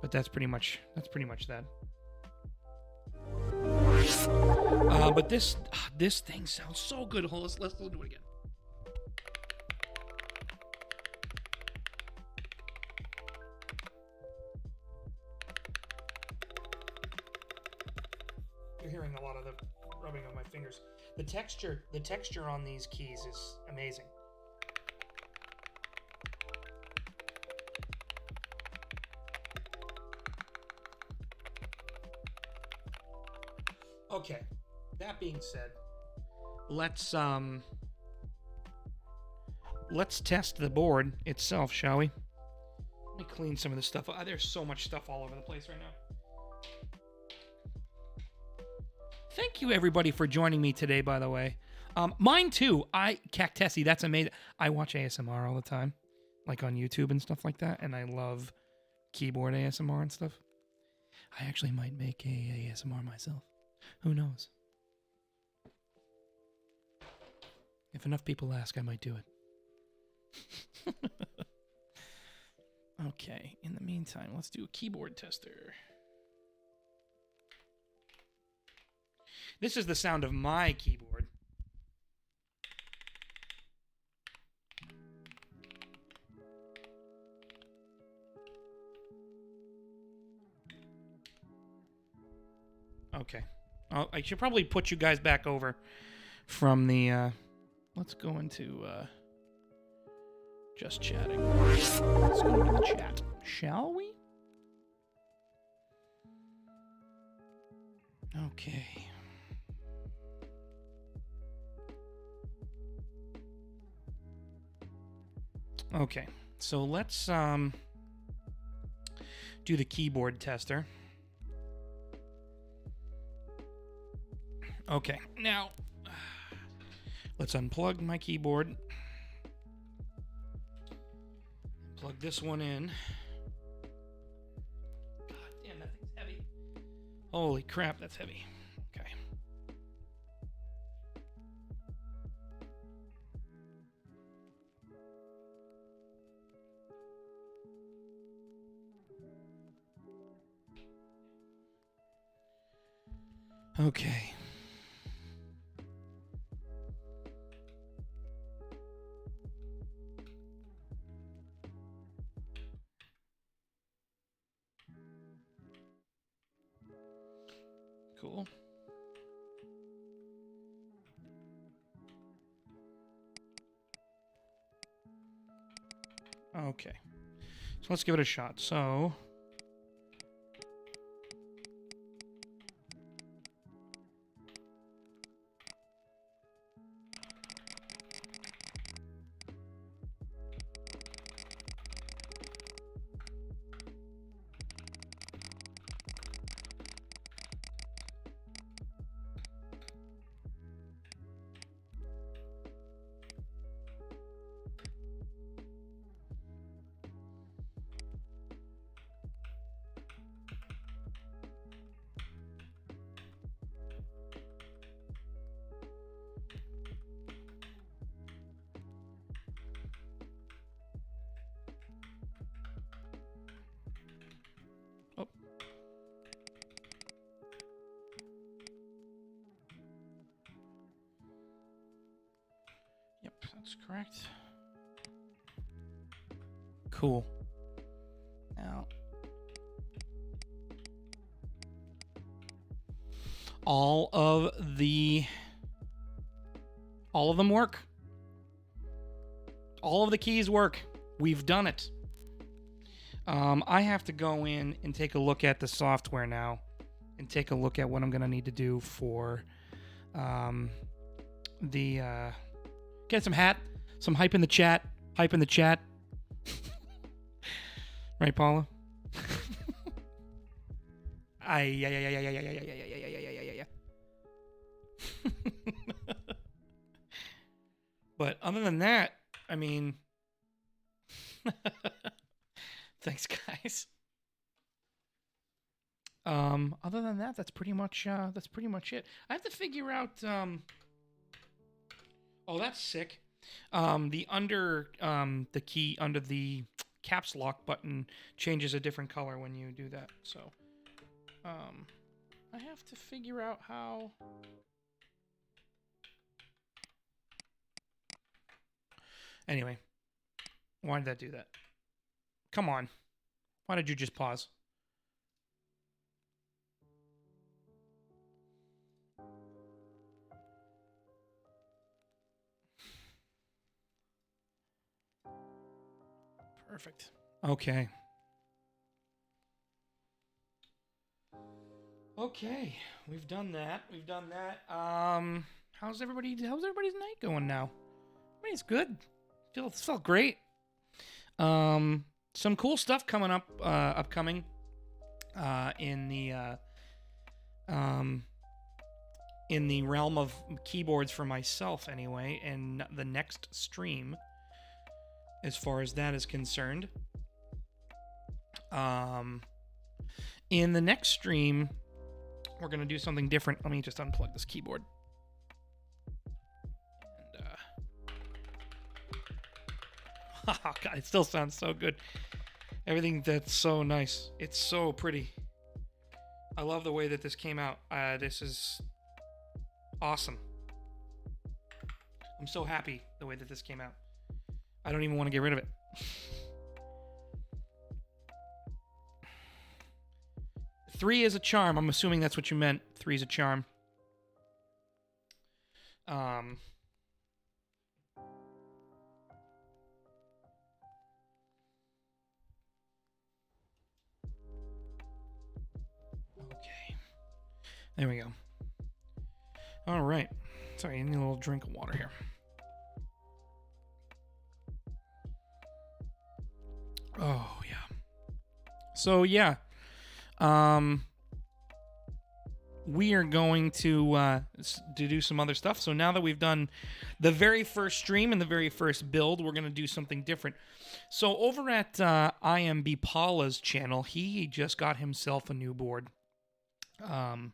but that's pretty much that. But this thing sounds so good. Hold on, let's do it again. You're hearing a lot of the rubbing of my fingers. The texture on these keys is amazing. Okay, that being said, let's test the board itself, shall we? Let me clean some of this stuff. There's so much stuff all over the place right now. Thank you, everybody, for joining me today, by the way. Mine, too. Cactesi, that's amazing. I watch ASMR all the time, like on YouTube and stuff like that, and I love keyboard ASMR and stuff. I actually might make a ASMR myself. Who knows? If enough people ask, I might do it. Okay, in the meantime, let's do a keyboard tester. This is the sound of my keyboard. Okay. I should probably put you guys back over from the, let's go into, just chatting. Let's go into the chat. Shall we? Okay. Okay. So let's, do the keyboard tester. Okay, now let's unplug my keyboard. Plug this one in. God damn, that thing's heavy. Holy crap, that's heavy. Okay. Okay. Cool. Okay. So let's give it a shot. So that's correct. Cool. Now, all of them work. All of the keys work. We've done it. I have to go in and take a look at the software now and take a look at what I'm going to need to do for the Get some hype in the chat. Hype in the chat. Right, Paula? Yeah. But other than that, I mean, thanks, guys. Other than that, that's pretty much it. I have to figure out. Oh, that's sick. The key under the caps lock button changes a different color when you do that. So, I have to figure out how. Anyway, why did that do that? Come on. Why did you just pause? Perfect. Okay. Okay, we've done that. How's everybody's night going now? I mean, it's good. Felt great. Some cool stuff coming up, upcoming, in the realm of keyboards for myself, anyway, and the next stream, as far as that is concerned. In the next stream, we're gonna do something different. Let me just unplug this keyboard. Oh God, it still sounds so good. Everything that's so nice. It's so pretty. I love the way that this came out. This is awesome. I'm so happy the way that this came out. I don't even want to get rid of it. Three is a charm. I'm assuming that's what you meant. 3 is a charm. Okay. There we go. All right. Sorry, I need a little drink of water here. Oh, yeah. So, yeah. We are going to do some other stuff. So now that we've done the very first stream and the very first build, we're going to do something different. So over at IMB Paula's channel, he just got himself a new board. I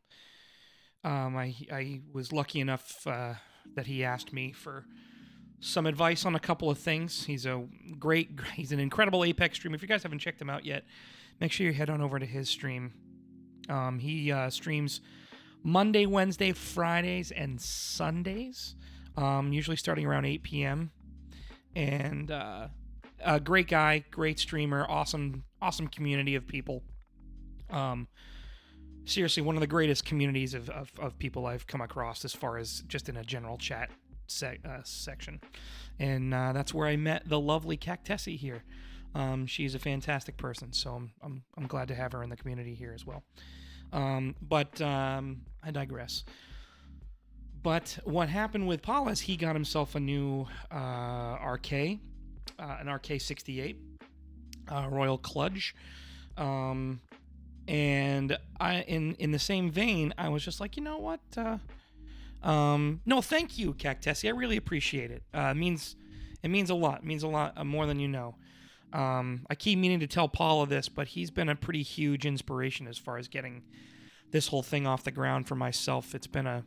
was lucky enough that he asked me for some advice on a couple of things. He's an incredible Apex streamer. If you guys haven't checked him out yet, make sure you head on over to his stream. He streams Monday, Wednesday, Fridays, and Sundays, usually starting around 8 p.m. And a great guy, great streamer, awesome community of people. Seriously, one of the greatest communities of people I've come across as far as just in a general chat section. And that's where I met the lovely Cactessi here. She's a fantastic person, so I'm glad to have her in the community here as well. But I digress. But what happened with Paula is he got himself a new RK, an RK68 Royal Kludge. And I, in the same vein, I was just like, you know what? No, thank you, Cactessi. I really appreciate it. It means a lot. It means a lot more than you know. I keep meaning to tell Paula this, but he's been a pretty huge inspiration as far as getting this whole thing off the ground for myself. It's been a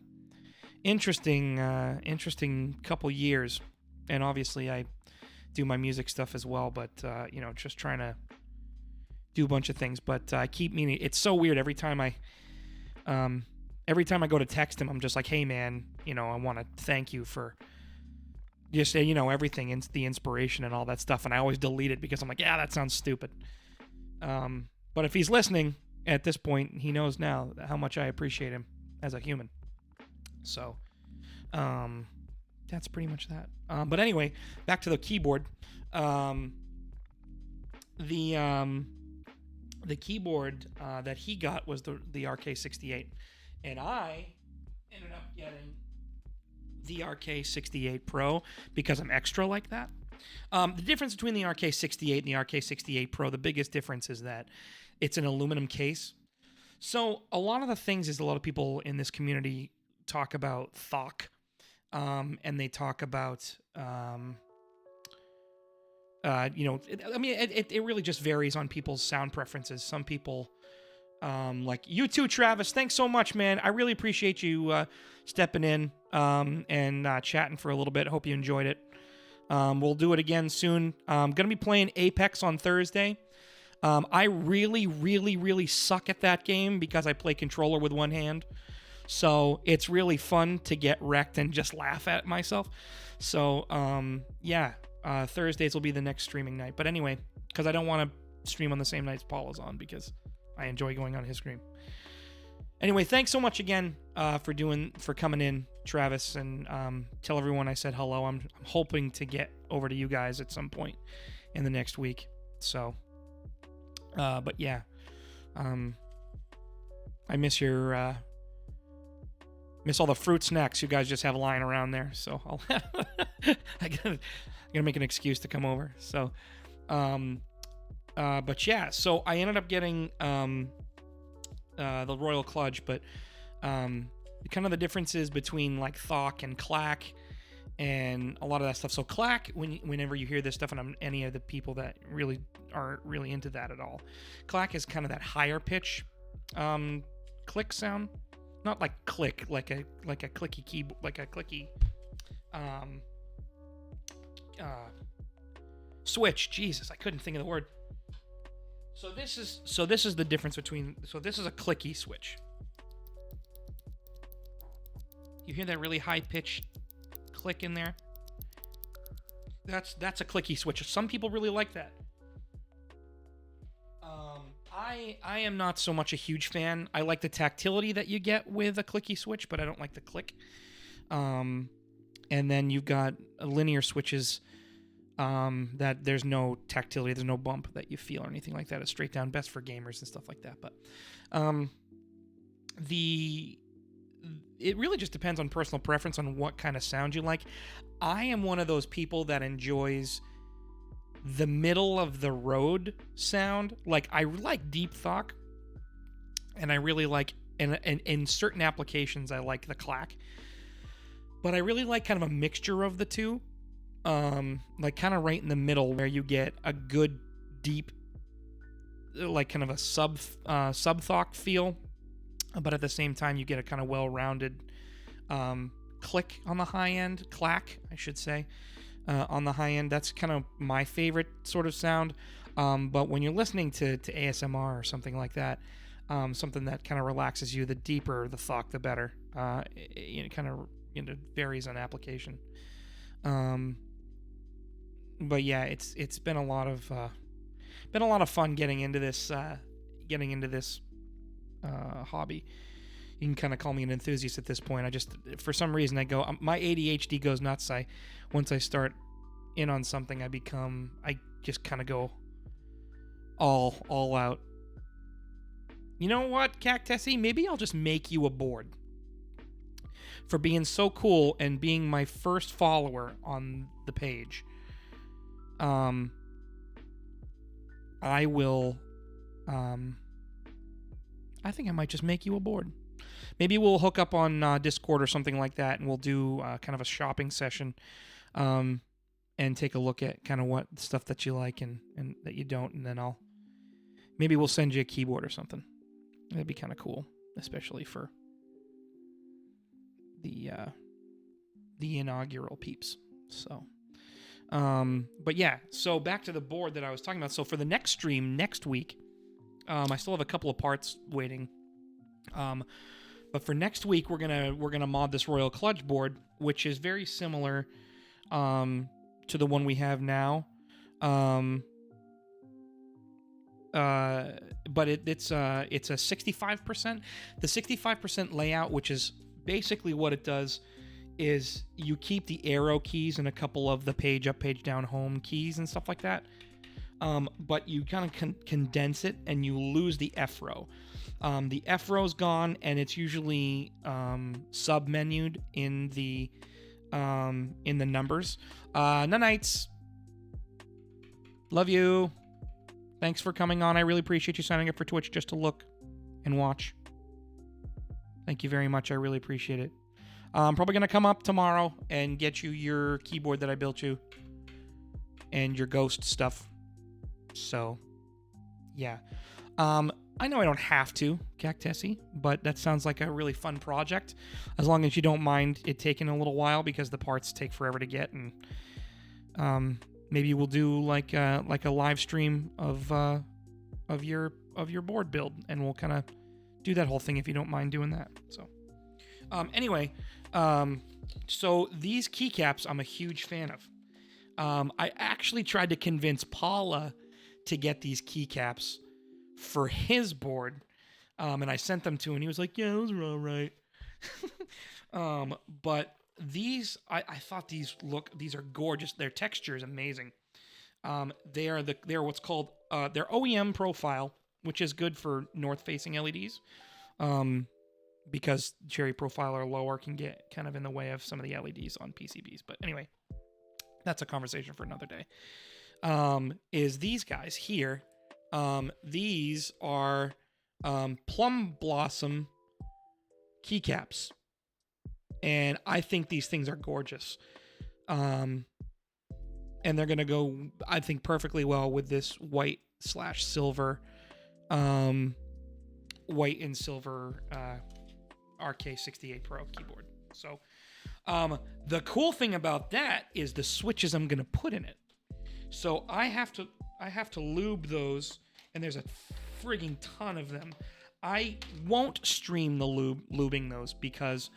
interesting couple years, and obviously I do my music stuff as well, but just trying to do a bunch of things. But I keep meaning. It's so weird every time I go to text him, I'm just like, hey man, I want to thank you for just everything, the inspiration and all that stuff, and I always delete it because I'm like, yeah, that sounds stupid. But if he's listening at this point, he knows now how much I appreciate him as a human. So that's pretty much that. But anyway, back to the keyboard. The keyboard that he got was the RK68, and I ended up getting the RK68 Pro because I'm extra like that. The difference between the RK68 and the RK68 Pro, the biggest difference is that it's an aluminum case. So a lot of the things is a lot of people in this community talk about thock, and they talk about, it really just varies on people's sound preferences. Some people, like you too, Travis, thanks so much, man. I really appreciate you stepping in and chatting for a little bit. Hope you enjoyed it. We'll do it again soon. I'm going to be playing Apex on Thursday. I really, really, really suck at that game because I play controller with one hand. So it's really fun to get wrecked and just laugh at myself. So, Thursdays will be the next streaming night. But anyway, because I don't want to stream on the same night as Paul is on because I enjoy going on his stream. Anyway, thanks so much again for coming in, Travis, and tell everyone I said hello. I'm hoping to get over to you guys at some point in the next week. So, but yeah, I miss your miss all the fruit snacks you guys just have lying around there. So I'm gonna make an excuse to come over. So, but yeah, so I ended up getting the Royal Clutch, but kind of the differences between like thock and clack and a lot of that stuff. So clack, whenever you hear this stuff, and I'm any of the people that really aren't really into that at all, clack is kind of that higher pitch click sound, not like click, like a clicky keyboard, like a clicky switch. Jesus, I couldn't think of the word. So this is the difference between. So this is a clicky switch. You hear that really high pitched click in there? That's a clicky switch. Some people really like that. I am not so much a huge fan. I like the tactility that you get with a clicky switch, but I don't like the click. And then you've got linear switches that there's no tactility, there's no bump that you feel or anything like that. It's straight down, best for gamers and stuff like that. But it really just depends on personal preference on what kind of sound you like. I am one of those people that enjoys the middle of the road sound. Like, I like deep thock, and I really like, and in certain applications I like the clack, but I really like kind of a mixture of the two. Like kind of right in the middle where you get a good deep, like kind of a sub thock feel, but at the same time you get a kind of well-rounded click on the high end, clack I should say, on the high end. That's kind of my favorite sort of sound. But when you're listening to ASMR or something like that, something that kind of relaxes you, the deeper the thock, the better. It kind of varies on application. But yeah, it's been a lot of fun getting into this hobby. You can kind of call me an enthusiast at this point. I just, for some reason, I go, my ADHD goes nuts. Once I start in on something, I just kind of go all out. You know what, Cactusy? Maybe I'll just make you a board for being so cool and being my first follower on the page. I will, I think I might just make you a board. Maybe we'll hook up on Discord or something like that, and we'll do kind of a shopping session, and take a look at kind of what stuff that you like and that you don't, and then maybe we'll send you a keyboard or something. That'd be kind of cool, especially for the inaugural peeps. So, but yeah, so back to the board that I was talking about. So for the next stream next week, I still have a couple of parts waiting. But for next week, we're gonna mod this Royal Clutch board, which is very similar to the one we have now. But it's a 65%. The 65% layout, which is basically what it does, is you keep the arrow keys and a couple of the page up, page down, home keys and stuff like that. But you kind of condense it and you lose the F row. The F row's gone, and it's usually sub-menued in the in the numbers. Nanites. Love you. Thanks for coming on. I really appreciate you signing up for Twitch just to look and watch. Thank you very much. I really appreciate it. I'm probably going to come up tomorrow and get you your keyboard that I built you and your ghost stuff. So, yeah. I know I don't have to, Cactessi, but that sounds like a really fun project. As long as you don't mind it taking a little while because the parts take forever to get, and maybe we'll do like a live stream of your board build, and we'll kind of do that whole thing if you don't mind doing that. So, anyway, so these keycaps I'm a huge fan of. I actually tried to convince Paula to get these keycaps for his board, and I sent them to him, and he was like, yeah, those are all right. But these, I thought these are gorgeous. Their texture is amazing. They're what's called, they're OEM profile, which is good for north-facing LEDs, because cherry profile or lower can get kind of in the way of some of the LEDs on PCBs. But anyway, that's a conversation for another day. Is these guys here. These are Plum Blossom keycaps, and I think these things are gorgeous. And they're gonna go, I think, perfectly well with this white/silver, white and silver RK68 Pro keyboard. So, the cool thing about that is the switches I'm gonna put in it. So I have to lube those, and there's a frigging ton of them. I won't stream the lubing those because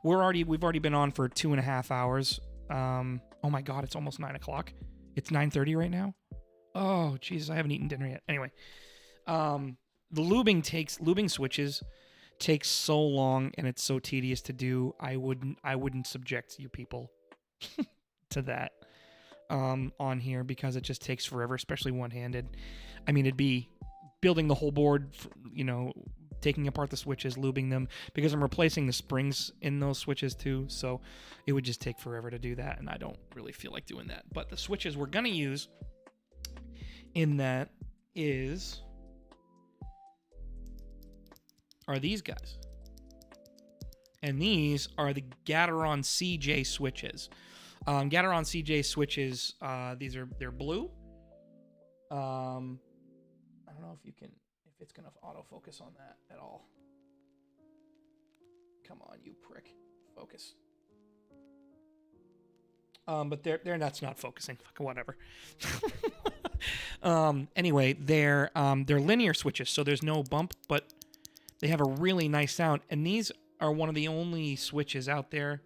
we've already been on for 2.5 hours. Oh my god, it's almost 9 o'clock. It's 9:30 right now. Oh Jesus, I haven't eaten dinner yet. Anyway, the lubing switches takes so long, and it's so tedious to do. I wouldn't subject you people to that. On here because it just takes forever, especially one-handed. I mean, it'd be building the whole board, taking apart the switches, lubing them, because I'm replacing the springs in those switches too, so it would just take forever to do that, and I don't really feel like doing that. But the switches we're gonna use in that are these guys. And these are the Gateron CJ switches. Gateron CJ switches, they're blue. I don't know if it's gonna autofocus on that at all. Come on, you prick, focus. But that's not focusing. Fucking whatever. Anyway, they're linear switches, so there's no bump, but they have a really nice sound. And these are one of the only switches out there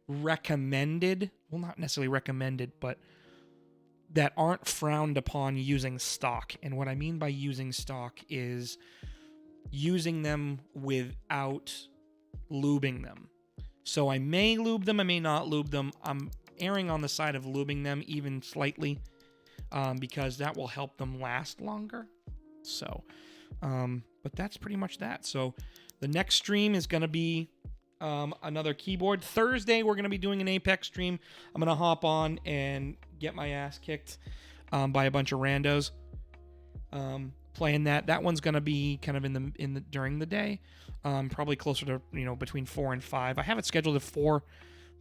recommended, well, not necessarily recommended, but that aren't frowned upon using stock. And what I mean by using stock is using them without lubing them. So I may lube them, I may not lube them. I'm erring on the side of lubing them even slightly, because that will help them last longer. So, but that's pretty much that. So the next stream is going to be another keyboard. Thursday, we're going to be doing an Apex stream. I'm going to hop on and get my ass kicked by a bunch of randos playing that. That one's going to be kind of in the during the day, probably closer to between 4 and 5. I have it scheduled at 4,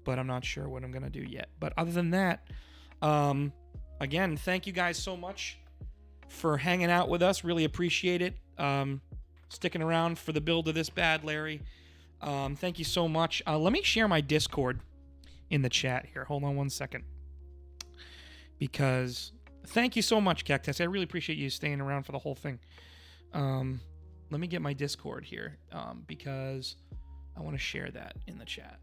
but I'm not sure what I'm going to do yet. But other than that, again, thank you guys so much for hanging out with us. Really appreciate it. Sticking around for the build of this bad Larry. Thank you so much. Let me share my Discord in the chat here. Hold on one second. Because thank you so much, Cactus. I really appreciate you staying around for the whole thing. Let me get my Discord here, because I want to share that in the chat.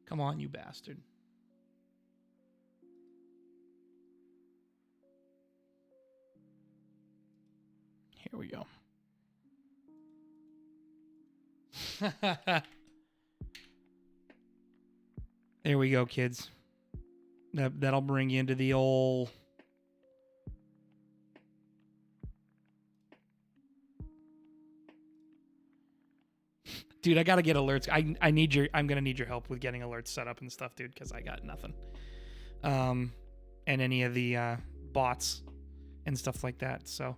Come on, you bastard. Here we go. There we go, kids. That'll bring you into the old... Dude, I gotta get alerts. I need your... I'm gonna need your help with getting alerts set up and stuff, dude, because I got nothing. And any of the bots and stuff like that. So,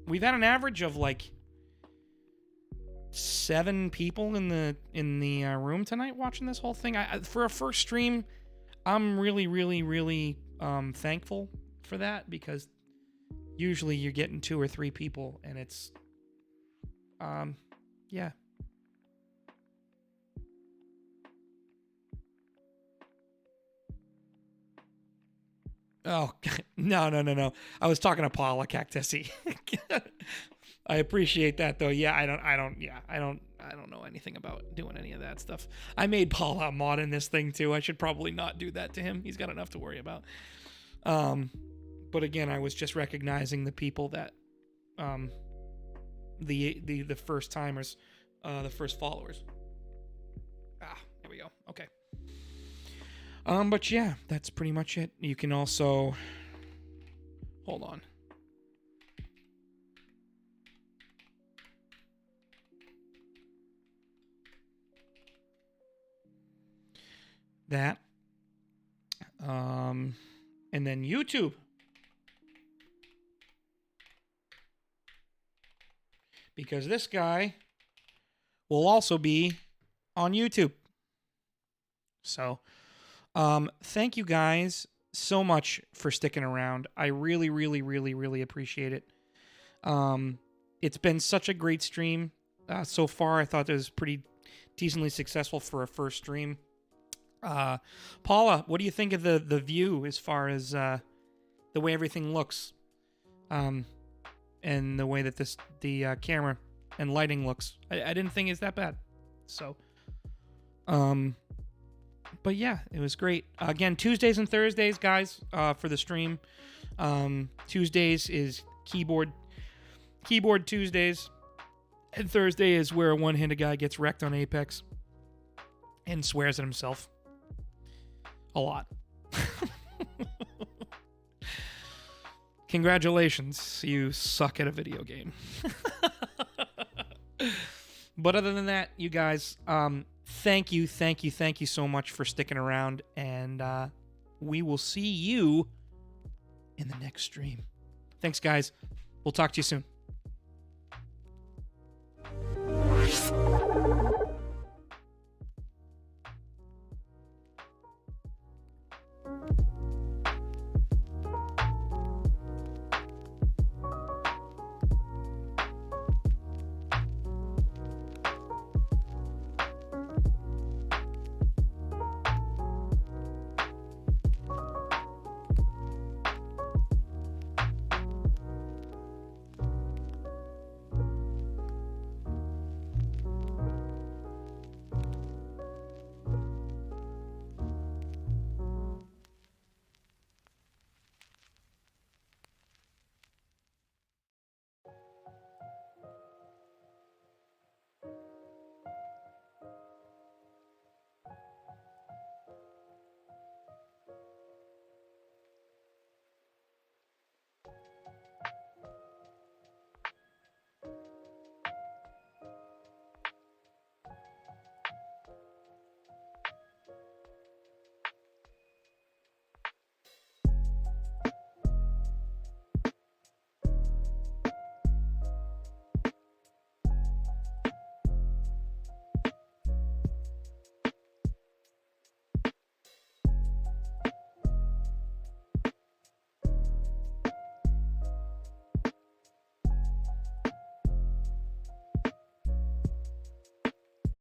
we've had an average of like 7 people in the room tonight watching this whole thing. For a first stream, I'm really thankful for that, because usually you're getting 2 or 3 people, and it's yeah. Oh, no. I was talking to Paula Cactesi. I appreciate that though. Yeah, I don't know anything about doing any of that stuff. I made Paula a mod in this thing too. I should probably not do that to him. He's got enough to worry about. But again, I was just recognizing the people that the first timers, the first followers. There we go. Okay. But yeah, that's pretty much it. You can also... Hold on. That. And then YouTube. Because this guy will also be on YouTube. So... thank you guys so much for sticking around. I really appreciate it. It's been such a great stream so far. I thought it was pretty decently successful for a first stream. Paula, what do you think of the view as far as the way everything looks, and the way that the camera and lighting looks? I didn't think it's that bad. So, but yeah, it was great. Again, Tuesdays and Thursdays, guys, for the stream. Tuesdays is keyboard Tuesdays. And Thursday is where a one-handed guy gets wrecked on Apex and swears at himself a lot. Congratulations, you suck at a video game. But other than that, you guys, thank you so much for sticking around, and we will see you in the next stream. Thanks, guys. We'll talk to you soon.